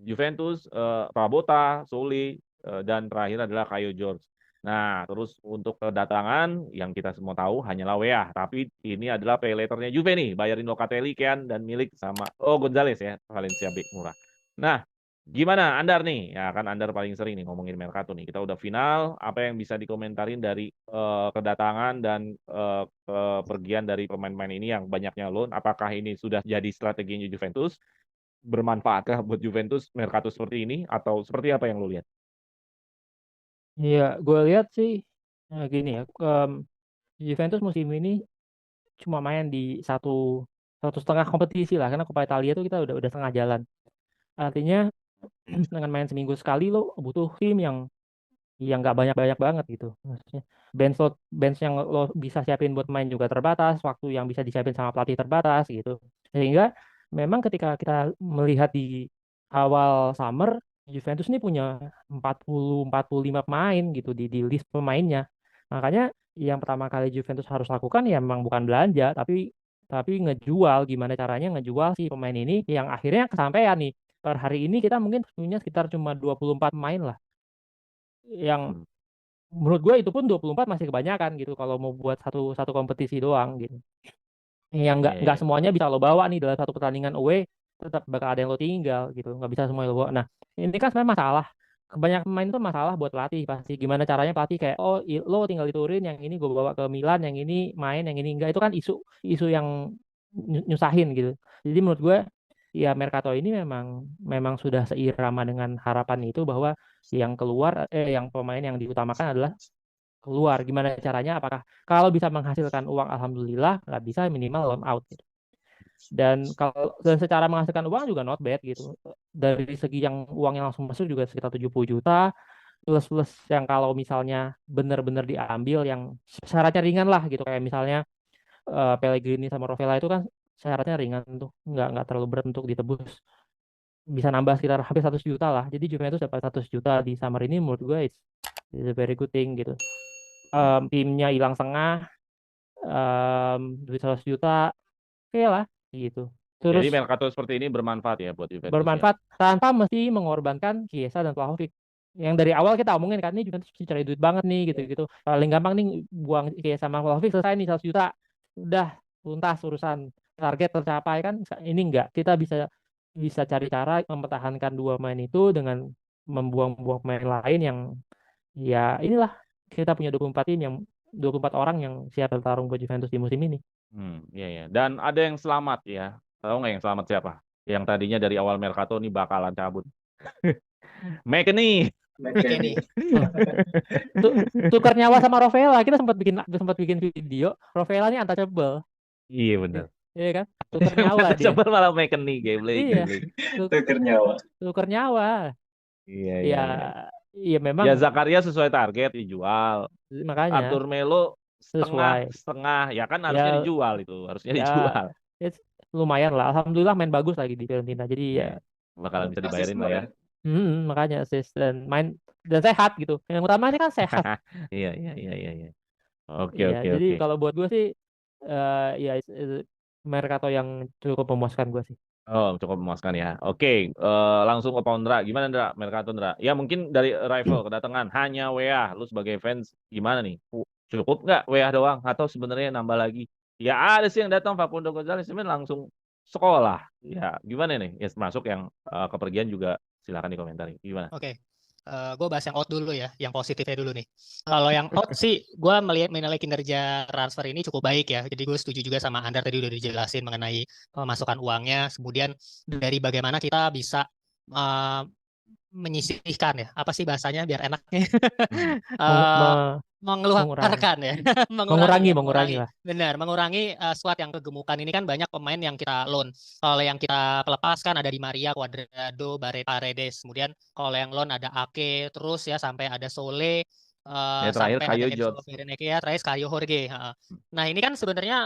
Juventus, Rabota, Soli, dan terakhir adalah Caio George. Nah, terus untuk kedatangan yang kita semua tahu hanyalah Weah, tapi ini adalah pay letternya Juve nih, bayarin Locatelli, Kean, dan milik sama Gonzales ya, Valencia bek murah. Nah, gimana Andar nih? Ya kan Andar paling sering nih ngomongin Mercato nih. Kita udah final, apa yang bisa dikomentarin dari kedatangan dan kepergian dari pemain-pemain ini yang banyaknya loan? Apakah ini sudah jadi strateginya Juventus? Bermanfaatkah buat Juventus Mercato seperti ini atau seperti apa yang lo lihat? Iya, gue lihat sih gini ya, Juventus musim ini cuma main di satu setengah kompetisi lah, karena Coppa Italia itu kita udah setengah jalan. Artinya dengan main seminggu sekali lo butuh tim yang nggak banyak-banyak banget gitu. Maksudnya bench yang lo bisa siapin buat main juga terbatas, waktu yang bisa disiapin sama pelatih terbatas gitu. Sehingga memang ketika kita melihat di awal summer, Juventus ini punya 40-45 pemain gitu di list pemainnya. Makanya yang pertama kali Juventus harus lakukan ya memang bukan belanja, tapi ngejual, gimana caranya ngejual si pemain ini yang akhirnya kesampaian nih. Per hari ini kita mungkin punya sekitar cuma 24 pemain lah, yang menurut gue itu pun 24 masih kebanyakan gitu kalau mau buat satu satu kompetisi doang gitu. Yang nggak semuanya bisa lo bawa nih dalam satu pertandingan away, tetap bakal ada yang lo tinggal gitu, nggak bisa semuanya lo bawa. Nah, ini kan sebenarnya masalah. Kebanyakan pemain itu masalah buat pelatih pasti. Gimana caranya pelatih kayak, oh lo tinggal diturunin, yang ini gue bawa ke Milan, yang ini main, yang ini enggak. Itu kan isu yang nyusahin gitu. Jadi menurut gue ya Mercato ini memang sudah seirama dengan harapan itu, bahwa yang keluar yang pemain yang diutamakan adalah keluar. Gimana caranya? Apakah kalau bisa menghasilkan uang, alhamdulillah. Nggak bisa, minimal loan out gitu. Dan secara menghasilkan uang juga not bad gitu. Dari segi yang uang yang langsung masuk juga sekitar 70 juta, plus yang kalau misalnya benar-benar diambil yang syaratnya ringan lah gitu, kayak misalnya Pellegrini sama Rovella itu kan syaratnya ringan tuh, nggak terlalu berat untuk ditebus, bisa nambah sekitar hampir 100 juta lah. Jadi Juventus dapat 100 juta di summer ini, menurut gue It's a very good thing gitu. Timnya hilang setengah, duit 100 juta, oke lah gitu. Jadi Terus Mercato seperti ini bermanfaat ya buat Juventus ya. bermanfaat tanpa mesti mengorbankan Chiesa dan Vlahovic. Yang dari awal kita omongin kan, ini Juventus mesti cari duit banget nih gitu-gitu. Paling gampang nih buang Chiesa sama Vlahovic, selesai nih 100 juta. Udah tuntas urusan, target tercapai kan. Ini enggak. Kita bisa bisa cari cara mempertahankan dua main itu dengan membuang-buang pemain lain yang ya inilah, kita punya 24 tim yang 24 orang yang siap bertarung buat Juventus di musim ini. Iya ya. Dan ada yang selamat ya. Tahu nggak yang selamat siapa? Yang tadinya dari awal Mercato nih bakalan cabut. McKennie. McKennie. Tukar nyawa sama Rovella. Kita sempat bikin video. Rovella ini untouchable. Iya benar. Iya kan? Tukar nyawa dia. Coba malah McKennie gameplay. Iya. Tukar nyawa. Tukar nyawa. Iya. Iya memang. Ya Zakaria sesuai target dijual. Makanya. Arthur Melo setengah ya kan harusnya Ya, dijual itu. Harusnya ya, dijual. Lumayan lah. Alhamdulillah main bagus lagi di Fiorentina. Jadi ya bakalan bisa dibayarin lah ya. Makanya assist dan main dan sehat gitu. Yang utamanya kan sehat. Iya. Oke. Jadi kalau buat gue sih ya Mercato yang cukup memuaskan gue sih. Oh, cukup memuaskan ya. Oke, langsung ke Pondra. Gimana Ndra? Mercato Ndra. Ya mungkin dari rival kedatangan hanya WA. Lu sebagai fans gimana nih? Cukup nggak WA doang? Atau sebenarnya nambah lagi? Ya ada sih yang datang Facundo Gonzalez langsung sekolah. Ya gimana nih? Ya termasuk yang kepergian juga silakan dikomentari. Gimana? Oke. Gue bahas yang out dulu ya, yang positifnya dulu nih. Kalau yang out sih, gue menilai kinerja transfer ini cukup baik ya. Jadi gue setuju juga sama Andar tadi udah dijelasin mengenai pemasukan uangnya. Kemudian dari bagaimana kita bisa menyisihkan ya, apa sih bahasanya biar enaknya? Mengeluarkan ya, mengurangi lah. Benar, mengurangi squad yang kegemukan ini kan banyak pemain yang kita loan. Kalau yang kita lepas kan ada Di Maria, Cuadrado, Paredes. Kemudian kalau yang loan ada Ake, terus ya sampai ada Sole, terakhir sampai Caio ada Jorge. terakhir Caio Jorge. Nah ini kan sebenarnya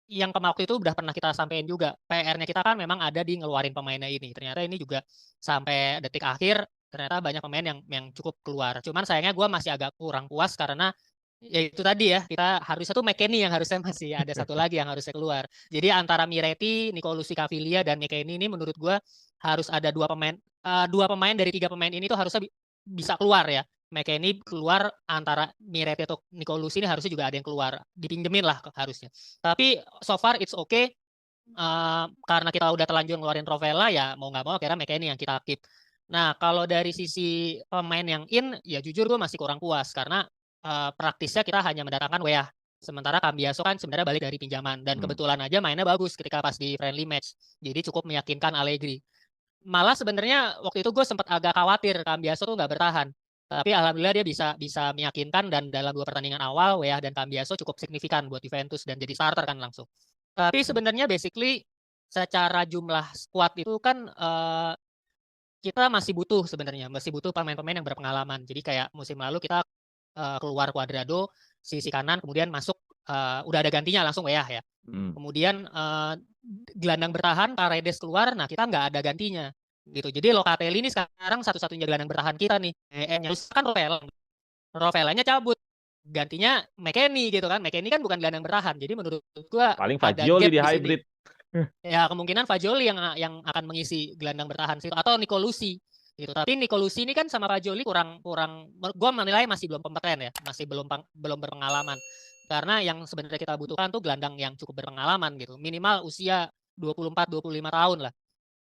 yang waktu itu udah pernah kita sampein juga. PR-nya kita kan memang ada di ngeluarin pemainnya ini. Ternyata ini juga sampai detik akhir ternyata banyak pemain yang cukup keluar. Cuman sayangnya gue masih agak kurang puas karena ya itu tadi ya, kita harusnya tuh McKennie yang harusnya masih ada satu lagi yang harusnya keluar. Jadi antara Miretti, Nicolosi Caviglia dan McKennie ini menurut gue harus ada dua pemain dari 3 pemain ini tuh harusnya bisa keluar ya. McKennie keluar, antara Miretti atau Nicolosi ini harusnya juga ada yang keluar, dipinjemin lah harusnya. Tapi so far it's okay. Karena kita udah terlanjur ngeluarin Rovella ya mau nggak mau akhirnya McKennie yang kita keep. Nah kalau dari sisi pemain yang in ya jujur gue masih kurang puas karena praktisnya kita hanya mendatangkan WA. Sementara Cambiaso kan sebenarnya balik dari pinjaman dan kebetulan aja mainnya bagus ketika pas di friendly match. Jadi cukup meyakinkan Allegri. Malah sebenarnya waktu itu gue sempat agak khawatir Cambiaso tuh nggak bertahan. Tapi alhamdulillah dia bisa meyakinkan dan dalam 2 pertandingan awal WA dan Cambiaso cukup signifikan buat Juventus dan jadi starter kan langsung. Tapi sebenarnya basically secara jumlah squad itu kan kita masih butuh pemain-pemain yang berpengalaman. Jadi kayak musim lalu kita keluar Cuadrado sisi kanan, kemudian masuk udah ada gantinya langsung WA ya. Kemudian gelandang bertahan Paredes keluar, nah kita nggak ada gantinya gitu. Jadi Locatelli ini sekarang satu-satunya gelandang bertahan kita nih. Kan Rovellanya cabut. Gantinya McKennie gitu kan. McKennie kan bukan gelandang bertahan. Jadi menurut gua paling Fagioli di hybrid. Ya kemungkinan Fagioli yang akan mengisi gelandang bertahan situ atau Nicolosi gitu. Tapi Nicolosi ini kan sama Fagioli kurang gua menilai masih belum kompeten ya, masih belum berpengalaman. Karena yang sebenarnya kita butuhkan tuh gelandang yang cukup berpengalaman gitu. Minimal usia 24-25 tahun lah.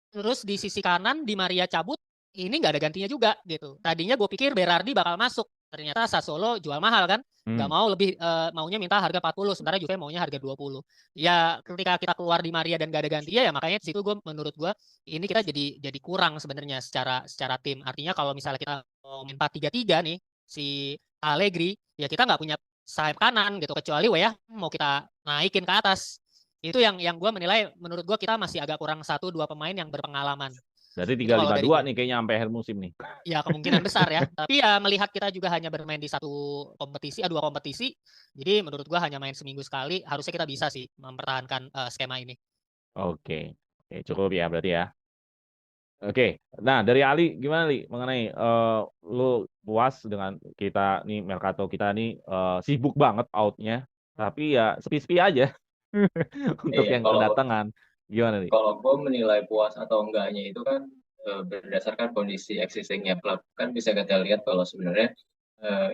Terus di sisi kanan Di Maria cabut, ini nggak ada gantinya juga gitu. Tadinya gue pikir Berardi bakal masuk. Ternyata Sassuolo jual mahal kan. Nggak mau lebih, maunya minta harga 40, sementara Juve maunya harga 20. Ya ketika kita keluar Di Maria dan nggak ada gantinya ya makanya di situ menurut gue ini kita jadi kurang sebenarnya secara tim. Artinya kalau misalnya kita mau main 4-3-3 nih si Allegri, ya kita nggak punya sayap kanan gitu kecuali ya mau kita naikin ke atas. Itu yang gue menilai menurut gue kita masih agak kurang 1-2 pemain yang berpengalaman. Berarti 3-5-2 nih kayaknya sampai akhir musim nih. Ya kemungkinan besar ya. Tapi ya melihat kita juga hanya bermain di 2 kompetisi. Jadi menurut gue hanya main seminggu sekali. Harusnya kita bisa sih mempertahankan skema ini. Oke, cukup ya berarti ya. Oke. Nah, dari Ali gimana Li mengenai lu puas dengan kita nih Mercato kita nih sibuk banget outnya, tapi ya sepi-sepi aja untuk Iya, yang kalau kedatangan. Gimana Li? kalau gue menilai puas atau enggaknya itu kan berdasarkan kondisi existingnya klub. Kan bisa kita lihat kalau sebenarnya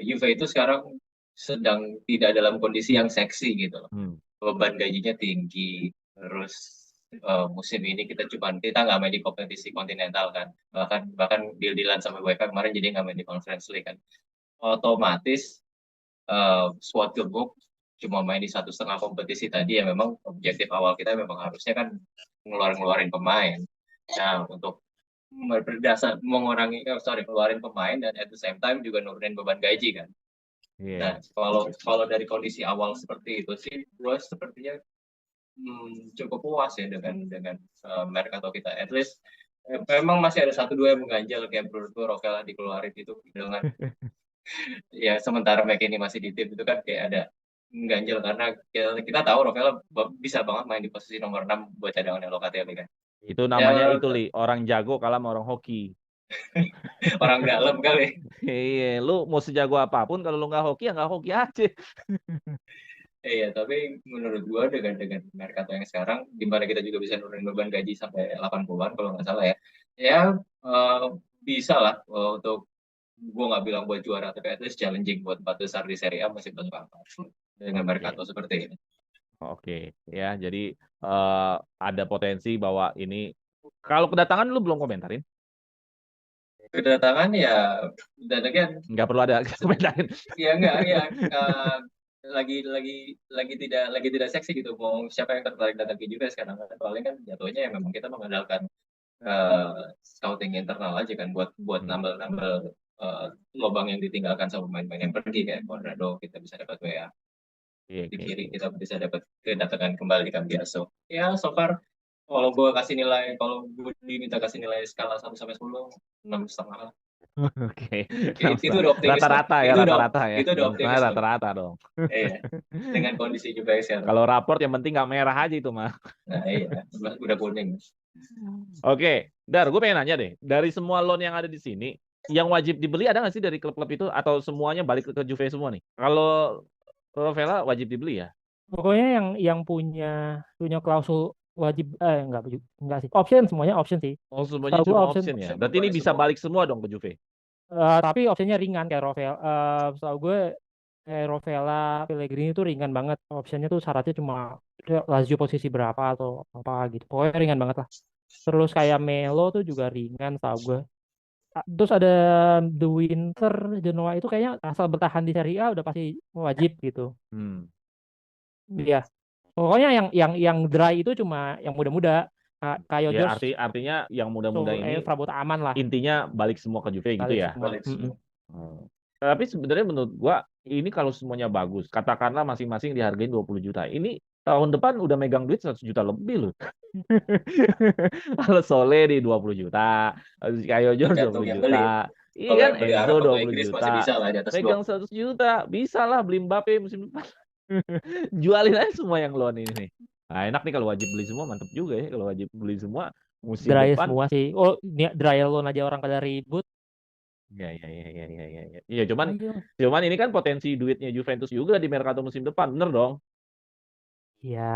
Juve itu sekarang sedang tidak dalam kondisi yang seksi gitu loh. Hmm. Beban gajinya tinggi, terus musim ini kita nggak main di kompetisi kontinental kan, bahkan deal-dealan sama UEFA kemarin jadi nggak main di Conference League kan, otomatis squad gebuk cuma main di 1,5 kompetisi tadi ya memang objektif awal kita memang harusnya kan ngeluarin pemain. Nah untuk keluarin pemain dan at the same time juga nurunin beban gaji kan. Iya. Nah kalau dari kondisi awal seperti itu sih, gue sepertinya cukup puas ya dengan Mercato kita. At least memang masih ada satu dua yang mengganjal kayak menurut gue Rovella dikeluarin itu dengan ya sementara McKennie masih di tim itu kan kayak ada ganjel karena kita tahu Rovella bisa banget main di posisi nomor 6 buat cadangan Locatelli kan. Itu namanya Ya, itu Li, orang jago kalah sama orang hoki. orang dalam kali. Iya, lu mau sejago apapun kalau lu nggak hoki ya nggak hoki aja. Iya, tapi menurut gua dengan Mercato yang sekarang, di mana kita juga bisa nurunin beban gaji sampai 80-an kalau nggak salah ya. Ya, bisa lah untuk gua nggak bilang buat juara, tapi at least challenging buat 4 besar di Serie A masih masuk akal dengan Mercato seperti ini. Oke, ya. Jadi ada potensi bahwa ini kalau kedatangan lu belum komentarin? Kedatangan ya, dan again, Nggak perlu ada komentarin. ya enggak ya lagi tidak seksi gitu mau siapa yang tertarik datang ke Juve sekarang kan paling kan jatuhnya ya memang kita mengandalkan scouting internal aja kan buat nambal lubang yang ditinggalkan sama pemain-pemain yang pergi kayak Conrado kita bisa dapat WA Iya, di oke. kiri kita bisa dapat kedatangan kembali Cambiaso ya so far kalau gue diminta kasih nilai skala 1 sampai 10 6,5 Oke. itu udah optimis Rata-rata ya, rata-rata ya. itu udah optimis Rata-rata dong. iya dengan kondisi juga sekarang. Kalau raport yang penting nggak merah aja itu mah. Nah iya udah kuning. Oke, Dar, gue pengen nanya deh. Dari semua loan yang ada di sini, yang wajib dibeli ada nggak sih dari klub-klub itu atau semuanya balik ke Juve semua nih? Kalau Rovella wajib dibeli ya? Pokoknya yang punya klausul wajib enggak sih. Option semuanya option sih. Oh, semuanya Tahu cuma gua option ya. Berarti ini bisa balik semua dong ke Juve. Tapi optionnya ringan kayak Rovella. Setahu gue kayak Rovella, Pellegrini itu ringan banget. Optionnya tuh syaratnya cuma Lazio posisi berapa atau apa gitu. Pokoknya ringan banget lah. Terus kayak Melo tuh juga ringan tahu gue. Terus ada The Winter Genoa itu kayaknya asal bertahan di Serie A udah pasti wajib gitu. Iya. Pokoknya yang dry itu cuma yang muda-muda. Kayak Ya, George artinya yang muda-muda ini Prabot aman lah. intinya balik semua ke Juve gitu Balik ya. semua. Balik semua. Tapi sebenarnya menurut gua ini kalau semuanya bagus, katakanlah masing-masing dihargain 20 juta. Ini tahun depan udah megang duit 100 juta lebih loh. Kalau Sole di 20 juta, Kayo George 20 juta. Iya Kalau kan, yang beli Enzo Arab atau 20 Inggris juta. masih bisa lah di atas Megang 100 juta, bisa lah beli Mbappe musim depan. Jualin aja semua yang loan ini nih. Nah, enak nih kalau wajib beli semua, mantep juga ya kalau wajib beli semua musim dry depan. semua sih. Oh, dry loan aja orang pada ribut. Iya. Iya, cuman ini kan potensi duitnya Juventus juga di Mercato musim depan, bener dong? Ya.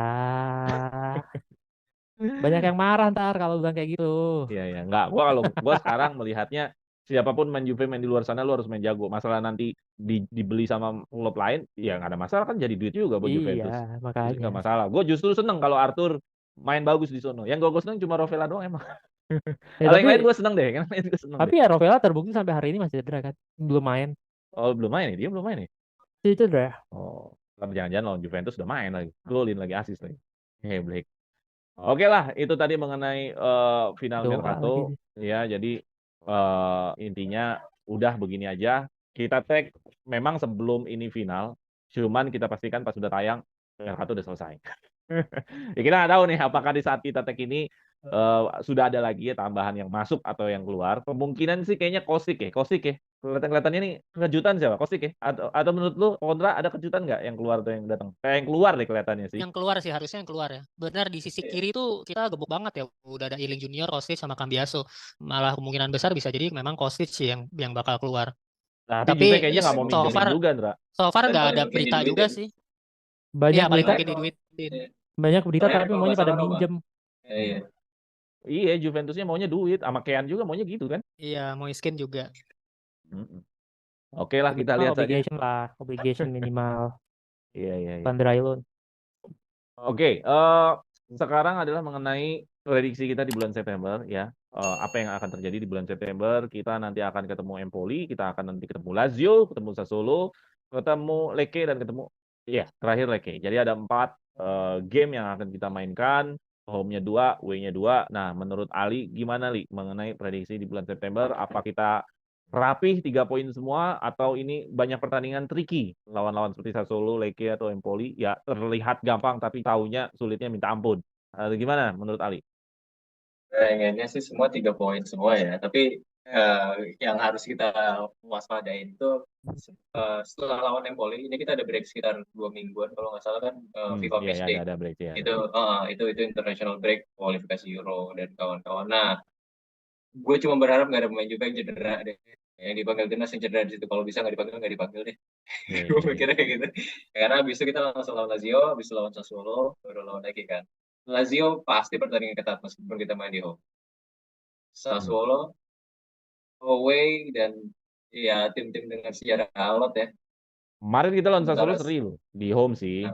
Banyak yang marah ntar kalau bilang kayak gitu. Iya. Enggak, gua sekarang melihatnya siapapun main Juve main di luar sana lu harus main jago. Masalah nanti dibeli sama klub lain, ya nggak ada masalah kan jadi duit juga buat Juventus. Iya, Jadi makanya. nggak masalah. Gue justru seneng kalau Arthur main bagus di sono. Yang gue seneng cuma Rovella doang emang. Kalau yang lain gue seneng deh. Tapi ya Rovella terbukti sampai hari ini masih cedera kan. Belum main. Oh, belum main ya? Dia belum main ya? Masih cedera. Oh, jangan-jangan lawan Juventus udah main lagi. Golin lagi, asis lagi. Black. Oke lah, itu tadi mengenai final Mercato. Ya, jadi intinya udah begini aja. Kita tag memang sebelum ini final. Cuman kita pastikan pas sudah tayang Mercato udah selesai. Ya kita nggak tahu nih apakah di saat kita tag ini sudah ada lagi ya tambahan yang masuk atau yang keluar. Kemungkinan sih kayaknya Kosik ya. Kosik ya. Kelihatannya ini kejutan siapa? Kosik ya? Atau menurut lu kontra ada kejutan nggak yang keluar atau yang datang? Kayak yang keluar deh kelihatannya sih. Yang keluar sih, harusnya yang keluar ya. Benar di sisi kiri tuh kita gebuk banget ya. Udah ada Iling Junior, Kostic sama Cambiaso. Malah kemungkinan besar bisa jadi memang Kostic sih yang bakal keluar. Tapi Juve Tapi kayaknya nggak mau so minjemin far juga, Ndra. nggak Dan paling ada mungkin berita diduitin. juga sih. Banyak Iya, paling berita, mungkin diduitin. banyak berita Soalnya tapi kalau maunya nggak pada salah Roma. minjem. Iya. Iya, Juventusnya maunya duit, sama Kean juga maunya gitu kan. Iya, Moiskin juga. Mm-mm. Oke lah, kita Minimal lihat saja. obligation lah, obligation minimal. Iya. Bukan dry loan. Oke, sekarang adalah mengenai prediksi kita di bulan September ya. Apa yang akan terjadi di bulan September? Kita nanti akan ketemu Empoli, kita akan nanti ketemu Lazio, ketemu Sassuolo, ketemu Lecce dan ketemu terakhir Lecce. Jadi ada 4 game yang akan kita mainkan. Home-nya 2, away-nya 2. Nah, menurut Ali gimana Li mengenai prediksi di bulan September? Apa kita rapih 3 poin semua atau ini banyak pertandingan tricky lawan-lawan seperti Sassuolo, Lecce atau Empoli ya terlihat gampang tapi taunya sulitnya minta ampun. Gimana menurut Ali? Pengennya sih semua 3 poin semua ya. Tapi yang harus kita waspadain itu setelah lawan Empoli ini kita ada break sekitar 2 mingguan kalau nggak salah kan FIFA Iya Match ya Day. ada break ya. Itu international break kualifikasi Euro dan kawan-kawan. Nah, gue cuma berharap nggak ada pemain juga yang cedera deh. Yang dipanggil timnas yang cedera di situ. Kalau bisa nggak dipanggil deh. Gue mikirnya kayak gitu. Karena habis itu kita langsung lawan Lazio, habis itu lawan Sassuolo, baru lawan lagi kan. Lazio pasti pertandingan ketat meskipun kita main di home. Sassuolo away dan ya tim-tim dengan sejarah alot ya. Kemarin kita lawan Sassuolo Sementara- seri loh di home sih.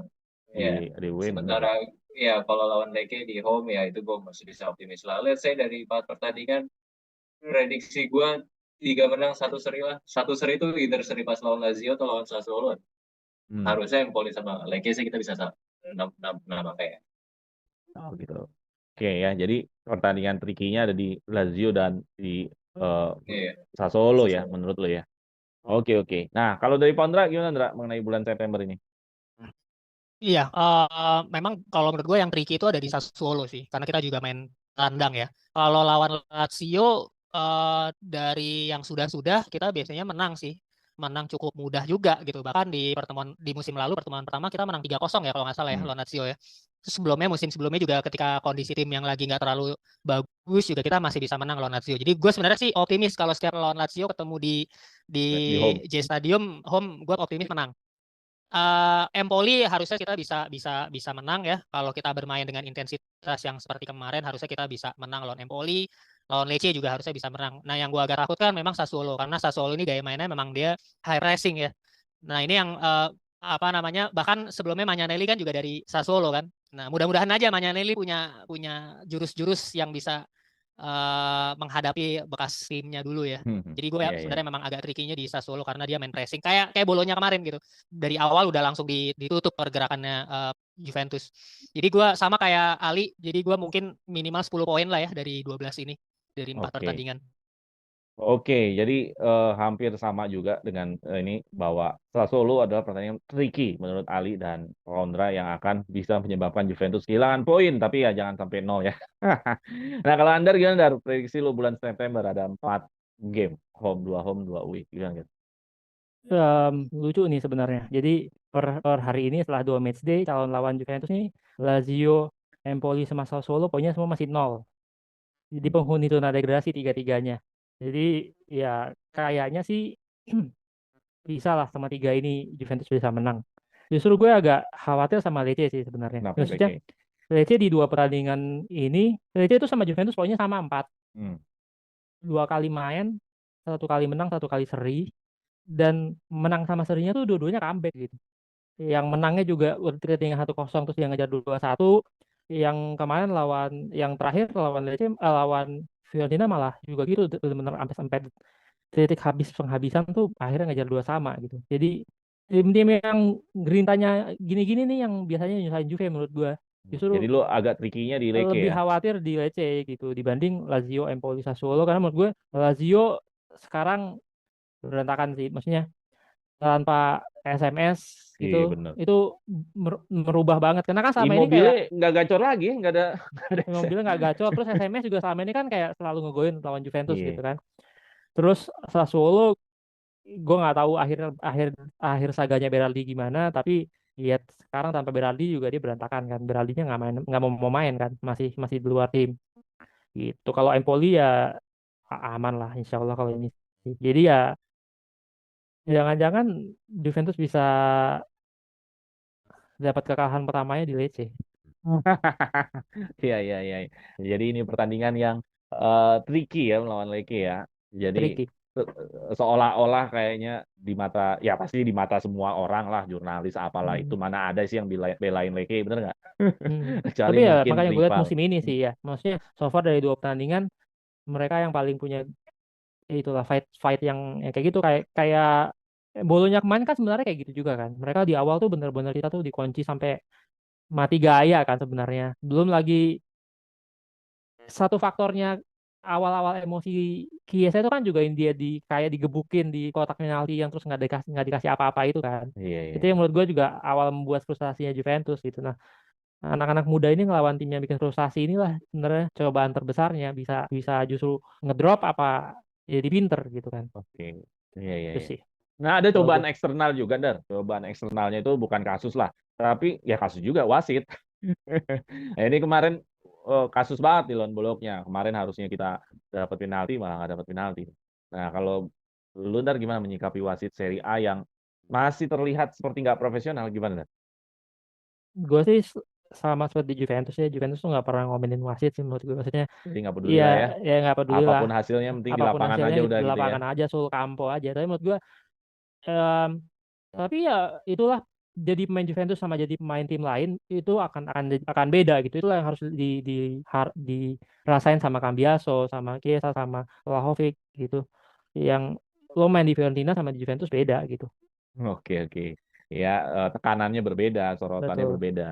Ya, Di away sementara ya kalau lawan Lecce di home ya itu gue masih bisa optimis lah. Let's say dari 4 pertandingan prediksi gue 3 menang 1 seri lah. 1 seri itu either seri pas lawan Lazio atau lawan Sassuolo. Harusnya Empoli sama Lecce sih kita bisa 6 kayak. Oh gitu. Oke ya, jadi pertandingan trikinya ada di Lazio dan di Sassuolo ya menurut lo ya. Oke. Nah, kalau dari Pondra gimana Ndra mengenai bulan September ini? Iya, memang kalau menurut gue yang tricky itu ada di Sassuolo sih, karena kita juga main tandang ya. Kalau lawan Lazio dari yang sudah-sudah kita biasanya menang sih, menang cukup mudah juga gitu. Bahkan di musim lalu pertemuan pertama kita menang 3-0 ya kalau nggak salah ya lawan Lazio ya. Terus musim sebelumnya juga ketika kondisi tim yang lagi nggak terlalu bagus juga kita masih bisa menang lawan Lazio. Jadi gue sebenarnya sih optimis kalau setiap lawan Lazio ketemu di home. J Stadium home, gue optimis menang. Empoli harusnya kita bisa menang ya. Kalau kita bermain dengan intensitas yang seperti kemarin harusnya kita bisa menang lawan Empoli. Lawan Lecce juga harusnya bisa menang. Nah, yang gua agak takut kan memang Sassuolo karena Sassuolo ini gaya mainnya memang dia high pressing ya. Nah, ini yang bahkan sebelumnya Magnanelli kan juga dari Sassuolo kan. Nah, mudah-mudahan aja Magnanelli punya jurus-jurus yang bisa menghadapi bekas timnya dulu ya. Jadi gue sebenarnya memang agak tricky-nya di Sassuolo karena dia main pressing kayak Bolonya kemarin gitu. Dari awal udah langsung ditutup pergerakannya Juventus. Jadi gue sama kayak Ali, jadi gue mungkin minimal 10 poin lah ya dari 12 ini, dari 4 pertandingan. Oke, jadi hampir sama juga dengan ini bahwa Sassuolo adalah pertandingan tricky menurut Ali dan Pondra yang akan bisa menyebabkan Juventus kehilangan poin, tapi ya jangan sampai 0 ya. Nah, kalau Anda gimana Dar? Prediksi lu bulan September ada 4 game, home 2 away, gimana gitu? Lucu nih sebenarnya. Jadi per hari ini setelah 2 match day calon lawan Juventus nih Lazio, Empoli sama Sassuolo poinnya semua masih 0. Jadi penghuni zona degradasi 3-3-nya. Jadi ya kayaknya sih bisa lah sama 3 ini Juventus bisa menang. Justru gue agak khawatir sama Lecce sih sebenarnya. Maksudnya Lecce di 2 pertandingan ini, Lecce itu sama Juventus poinnya sama 4. 2 kali main, 1 kali menang, 1 kali seri. Dan menang sama serinya tuh dua-duanya comeback gitu. Yang menangnya juga ketinggalan 1-0 terus dia ngejar 2-1. Yang kemarin yang terakhir lawan Lecce lawan Fiorentina malah juga gitu benar-benar sampai titik penghabisan tuh akhirnya ngejar 2 sama gitu. Jadi tim-tim yang gerintanya gini-gini nih yang biasanya nyusahin Juve menurut gua. Justru jadi lu agak tricky-nya di Lecce lebih ya? khawatir di Lecce gitu dibanding Lazio, Empoli, Sassuolo karena menurut gue Lazio sekarang berantakan sih. Maksudnya tanpa SMS Iya gitu, bener. itu merubah banget. Karena kan selama ini kayak Immobile nggak gacor lagi, nggak ada mobilnya nggak gacor, terus SMS juga selama ini kan kayak selalu ngegoin lawan Juventus gitu Iya. kan. Terus Sassuolo, gue nggak tahu akhir akhir akhir saganya Berardi gimana, tapi lihat sekarang tanpa Berardi juga dia berantakan kan. Berardinya nggak mau main kan, masih di luar tim gitu. Kalau Empoli ya aman lah insya Allah kalau ini. Jadi ya jangan-jangan Juventus bisa dapat kekalahan pertamanya di Lecce. Iya, iya, iya. Jadi ini pertandingan yang tricky ya melawan Leke ya. Jadi Tricky. seolah-olah kayaknya di mata, ya pasti di mata semua orang lah, jurnalis apalah itu, Hmm. mana ada sih yang belain Leke, bener nggak? Kecuali Tapi ya mungkin makanya gue lihat rival. musim ini sih ya, maksudnya so far dari 2 pertandingan mereka yang paling punya itulah fight fight yang kayak gitu, kayak Bolonya kemarin kan sebenarnya kayak gitu juga kan. Mereka di awal tuh bener-bener kita tuh dikunci sampai mati gaya kan sebenarnya. Belum lagi satu faktornya awal-awal emosi Kiesa itu kan juga yang dia kayak digebukin di kotak penalti yang terus nggak dikasih apa-apa itu kan. Iya, iya, Itu iya. yang menurut gue juga awal membuat frustasinya Juventus gitu. Nah, anak-anak muda ini ngelawan tim yang bikin frustasi inilah sebenarnya cobaan terbesarnya, bisa bisa justru ngedrop apa jadi pinter gitu kan. Oke. Iya, iya, Itu iya. sih Nah, ada kalau gue. cobaan eksternal juga, Dar. Cobaan eksternalnya itu bukan kasus lah, tapi ya kasus juga wasit. Nah, ini kemarin kasus banget di lawan Bologna. Kemarin harusnya kita dapat penalti, malah nggak dapat penalti. Nah, kalau lu, Dar, gimana menyikapi wasit Serie A yang masih terlihat seperti nggak profesional, gimana, Dar? Gue sih sama seperti Juventus ya. Juventus tuh nggak pernah ngomenin wasit sih menurut gue. Maksudnya Jadi nggak peduli iya lah ya. ya nggak peduli lah. Apapun hasilnya, penting di Apapun lapangan hasilnya aja di udah gitu ya. lapangan aja, sul campo aja. Tapi menurut gue em, tapi ya itulah, jadi pemain Juventus sama jadi pemain tim lain itu akan beda gitu. Itulah yang harus dirasain sama Cambiaso, sama Chiesa, sama Vlahovic gitu. Yang lo main di Fiorentina sama di Juventus beda gitu. Oke, oke. Ya, tekanannya berbeda, sorotannya Betul. berbeda.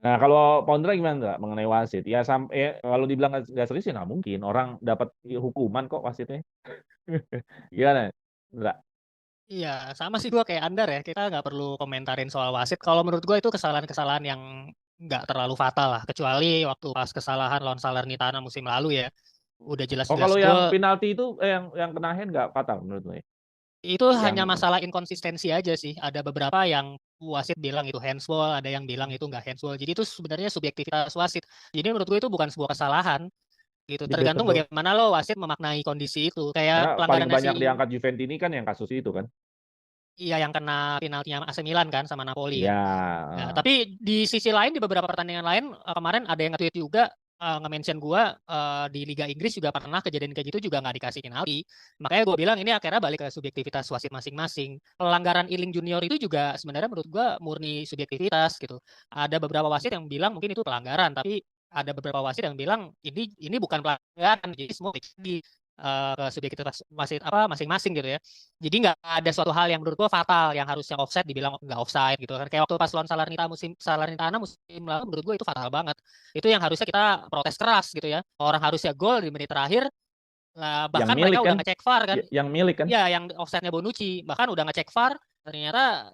Nah, kalau Pondra gimana, Ndra, mengenai wasit? Ya, sampai kalau dibilang nggak serius ya nggak mungkin. Orang dapat hukuman kok wasitnya. Gimana, Ndra? Iya, sama sih gua kayak Andar ya. Kita nggak perlu komentarin soal wasit. Kalau menurut gua itu kesalahan-kesalahan yang nggak terlalu fatal lah. Kecuali waktu pas kesalahan lawan Salernitana musim lalu ya. Udah Oh, jelas-jelas kalau yang gol. penalti itu, yang kena hand nggak fatal menurut lo ya? Itu Yang hanya masalah inkonsistensi aja sih. Ada beberapa yang wasit bilang itu handsball, ada yang bilang itu nggak handsball. Jadi itu sebenarnya subjektivitas wasit. Jadi menurut gue itu bukan sebuah kesalahan gitu. Betul, Tergantung betul. bagaimana lo wasit memaknai kondisi itu. Kayak karena paling pelanggarannya si banyak diangkat Juventini kan yang kasus itu kan? iya yang kena penaltinya AC Milan kan sama Napoli Iya. kan. Nah, tapi di sisi lain di beberapa pertandingan lain kemarin ada yang nge-tweet juga nge-mention gua di Liga Inggris juga pernah kejadian kayak gitu juga nggak dikasih penalti. Makanya gue bilang ini akhirnya balik ke subjektivitas wasit masing-masing. Pelanggaran Ealing Junior itu juga sebenarnya menurut gua murni subjektivitas gitu. Ada beberapa wasit yang bilang mungkin itu pelanggaran, tapi ada beberapa wasit yang bilang ini bukan pelanggaran. Jadi semua di ke subjektivitas wasit apa masing-masing gitu ya. Jadi nggak ada suatu hal yang menurut gua fatal yang harusnya offside dibilang nggak offside gitu kan. Kayak waktu pas lawan Salernitana musim lalu menurut gua itu fatal banget. Itu yang harusnya kita protes keras gitu ya. Orang harusnya gol di menit terakhir, Yang bahkan milik mereka udah kan? ngecek VAR kan. Yang milik kan? Ya, yang offside-nya Bonucci, bahkan udah ngecek VAR, ternyata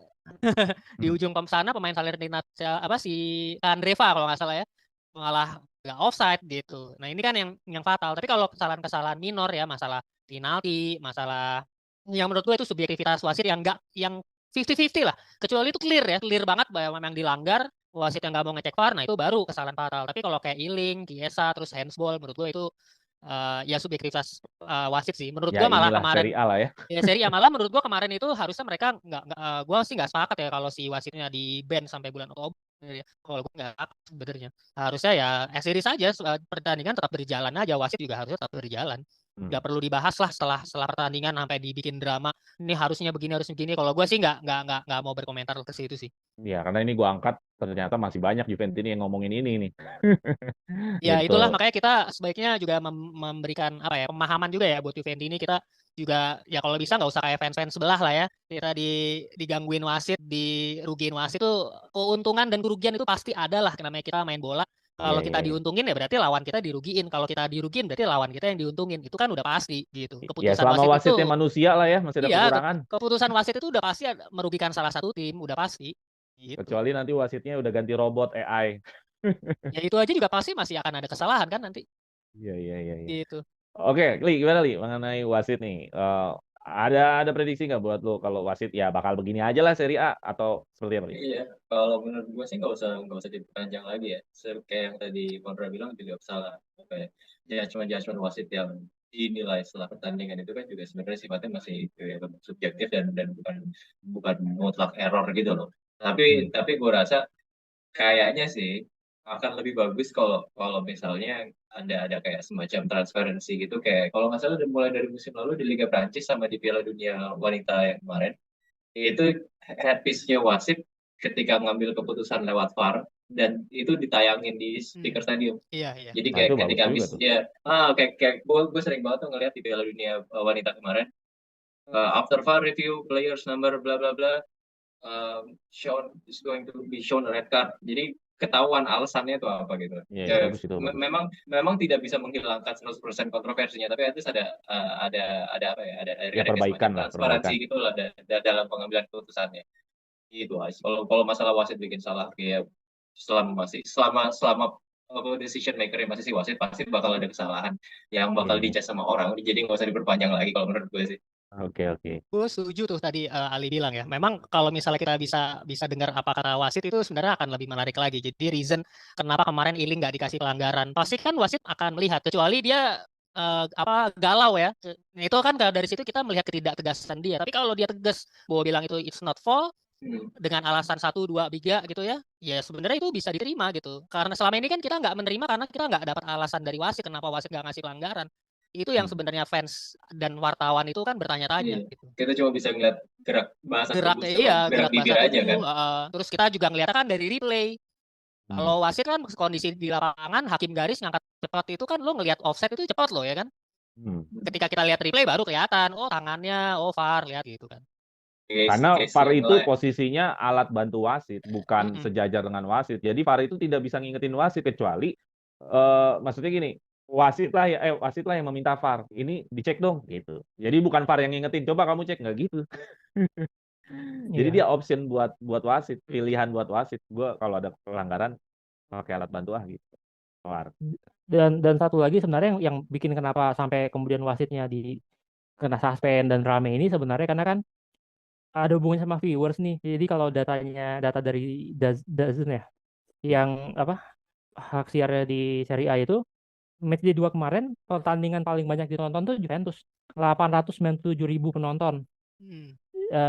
di Hmm. ujung kom sana pemain Salernitana apa si Candreva kalau nggak salah ya, malah nggak offside gitu. Nah ini kan yang fatal. Tapi kalau kesalahan-kesalahan minor ya, masalah penalti, masalah yang menurut gue itu subjektivitas wasit yang nggak yang 50-50 lah. Kecuali itu clear ya, clear banget bahwa memang dilanggar, wasit yang nggak mau ngecek VAR, nah itu baru kesalahan fatal. Tapi kalau kayak Ealing, Chiesa, terus handsball, menurut gue itu ya subjektivitas wasit sih. Menurut Ya gue malah inilah kemarin Serie A lah ya. ya seri ya malah menurut gua kemarin itu harusnya mereka gua sih nggak sepakat ya kalau si wasitnya di ban sampai bulan Oktober ya. Kalau gua nggak sepakat sebenarnya harusnya ya series saja pertandingan tetap berjalan aja, wasit juga harusnya tetap berjalan, Hmm. nggak perlu dibahas lah setelah pertandingan sampai dibikin drama ini harusnya begini. Kalau gua sih nggak mau berkomentar ke situ sih. Ya, karena ini gua angkat ternyata masih banyak Juventini yang ngomongin ini nih. Ya itulah Gitu. makanya kita sebaiknya juga memberikan apa ya pemahaman juga ya buat Juventus ini. Kita juga ya kalau bisa nggak usah kayak fans-fans sebelah lah ya, kita digangguin wasit, dirugiin wasit tuh keuntungan dan kerugian itu pasti ada lah, namanya kita main bola Kalau Iya, kita iya, iya. diuntungin ya berarti lawan kita dirugiin. Kalau kita dirugiin berarti lawan kita yang diuntungin. Itu kan udah pasti gitu. Ya Keputusan selama wasit itu wasitnya manusia lah ya, masih ada iya, kekurangan. keputusan wasit itu udah pasti merugikan salah satu tim, udah pasti. Gitu. Kecuali nanti wasitnya udah ganti robot AI. Ya itu aja juga pasti masih akan ada kesalahan kan nanti. Iya, iya, iya, iya. Gitu. Oke, Li, gimana Li mengenai wasit nih? Ada prediksi nggak buat lo kalau wasit ya bakal begini aja lah Serie A atau seperti apa Li? Iya, kalau menurut gue sih nggak usah diperpanjang lagi ya. Kayak yang tadi Konra bilang juga salah. Apa ya, judgement wasit yang dinilai setelah pertandingan itu kan juga sebenarnya sifatnya masih ya, subjektif dan bukan mutlak error gitu loh. Tapi gue rasa kayaknya sih akan lebih bagus kalau kalau misalnya ada kayak semacam transparansi gitu, kayak kalau nggak salah udah mulai dari musim lalu di Liga Prancis sama di Piala Dunia Wanita yang kemarin itu headpiece-nya wasit ketika ngambil keputusan lewat VAR dan itu ditayangin di speaker stadium. Iya, iya. Jadi Nah kayak itu bagus ketika juga habis tuh. ya kayak gue sering banget tuh ngeliat di Piala Dunia Wanita kemarin, after VAR review players number bla bla bla, shown is going to be shown a red card. Jadi ketahuan alasannya itu apa gitu. Iya, iya, bagus itu bagus. Memang tidak bisa menghilangkan 100% kontroversinya, tapi itu ada apa ya? Ya Ada kayak perbaikan semacam lah, transparansi perbaikan. gitu lah dalam pengambilan keputusannya. Itu aja. Kalau masalah wasit bikin salah kayak selama apa decision maker masih si wasit pasti bakal ada kesalahan yang bakal Iya. dijudge sama orang. Jadi nggak usah diperpanjang lagi kalau menurut gue sih. Oke, oke. Gue setuju tuh tadi Ali bilang ya. Memang kalau misalnya kita bisa dengar apa kata wasit itu sebenarnya akan lebih menarik lagi. Jadi reason kenapa kemarin Iling nggak dikasih pelanggaran. Pasti kan wasit akan melihat kecuali dia apa galau ya. Itu kan dari situ kita melihat ketidaktegasan dia. Tapi kalau dia tegas bahwa bilang itu it's not fall dengan alasan 1, 2, 3 gitu ya, ya sebenarnya itu bisa diterima gitu. Karena selama ini kan kita nggak menerima karena kita nggak dapat alasan dari wasit kenapa wasit nggak ngasih pelanggaran. Itu yang sebenarnya fans dan wartawan itu kan bertanya-tanya Iya. gitu. Kita cuma bisa ngeliat gerak bahasa Gerak tubuh iya, gerak gerak bibir bahasa aja kan. tubuh. Terus kita juga ngeliat kan dari replay. Kalau wasit kan kondisi di lapangan, hakim garis ngangkat cepat itu kan lo ngelihat offset itu cepat lo ya kan. Ketika kita lihat replay baru kelihatan, oh tangannya, oh VAR lihat gitu kan. Karena Case VAR yang itu lain. posisinya alat bantu wasit, bukan sejajar dengan wasit. Jadi VAR itu tidak bisa ngingetin wasit kecuali maksudnya gini, wasit lah yang meminta VAR. Ini dicek dong gitu. Jadi bukan VAR yang ngingetin, coba kamu cek nggak gitu. Jadi Iya. dia option buat wasit, pilihan buat wasit. Gue kalau ada pelanggaran pakai alat bantu gitu. VAR. Dan satu lagi sebenarnya yang bikin kenapa sampai kemudian wasitnya kena suspend dan rame ini sebenarnya karena kan ada hubungannya sama viewers nih. Jadi kalau data dari DAZN ya, yang apa hak siarnya di Serie A itu match di 2 kemarin pertandingan paling banyak ditonton tuh Juventus 897.000 penonton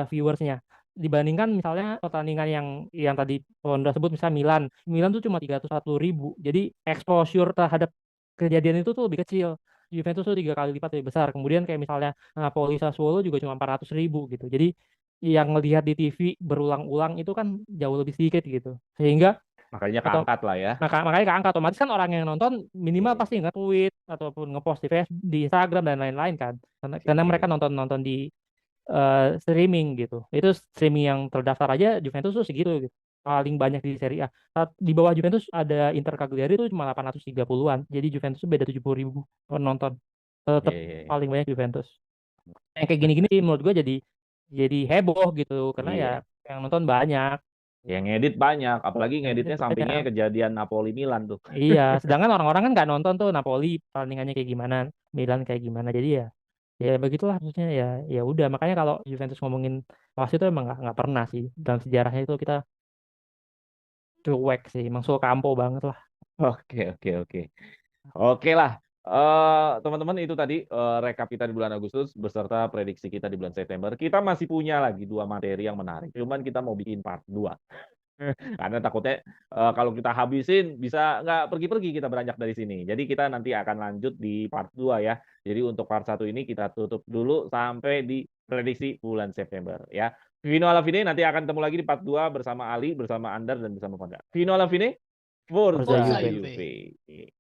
viewersnya, dibandingkan misalnya pertandingan yang tadi Honda sebut misalnya Milan tuh cuma 301.000. Jadi exposure terhadap kejadian itu tuh lebih kecil. Juventus tuh 3 kali lipat lebih besar. Kemudian kayak misalnya Napoli Sassuolo juga cuma 400.000 gitu. Jadi yang ngelihat di TV berulang-ulang itu kan jauh lebih sedikit gitu. Sehingga Makanya atau keangkat lah ya. makanya keangkat, otomatis kan orang yang nonton minimal Iya. pasti nge-tweet ataupun nge-post di Instagram dan lain-lain kan. Karena mereka nonton di streaming gitu. Itu streaming yang terdaftar aja Juventus tuh segitu gitu. Paling banyak di Serie A. Di bawah Juventus ada Inter Cagliari itu cuma 830-an. Jadi Juventus tuh beda 70.000 penonton. Tetap Iya. paling banyak Juventus. Yang kayak gini-gini menurut gue jadi heboh gitu karena ya Iya. yang nonton banyak. Yang ngedit banyak, apalagi ngeditnya sampingnya Banyak. kejadian Napoli Milan tuh. Iya, sedangkan orang-orang kan nggak nonton tuh Napoli pertandingannya kayak gimana, Milan kayak gimana. Jadi ya begitulah maksudnya ya udah, makanya kalau Juventus ngomongin wasit itu emang nggak pernah sih dalam sejarahnya itu kita cuek sih, emang Campo banget lah. Oke, oke, oke. Oke lah. Teman-teman itu tadi rekap kita di bulan Agustus beserta prediksi kita di bulan September. Kita masih punya lagi 2 materi yang menarik. Cuman kita mau bikin part 2. Karena takutnya kalau kita habisin bisa nggak pergi-pergi kita beranjak dari sini. Jadi kita nanti akan lanjut di part 2 ya. Jadi untuk part 1 ini kita tutup dulu sampai di prediksi bulan September ya. Vino Alavine nanti akan ketemu lagi di part 2 bersama Ali, bersama Andar dan bersama Fonda. Vino Alavine, Forza Forza Juve. Juve.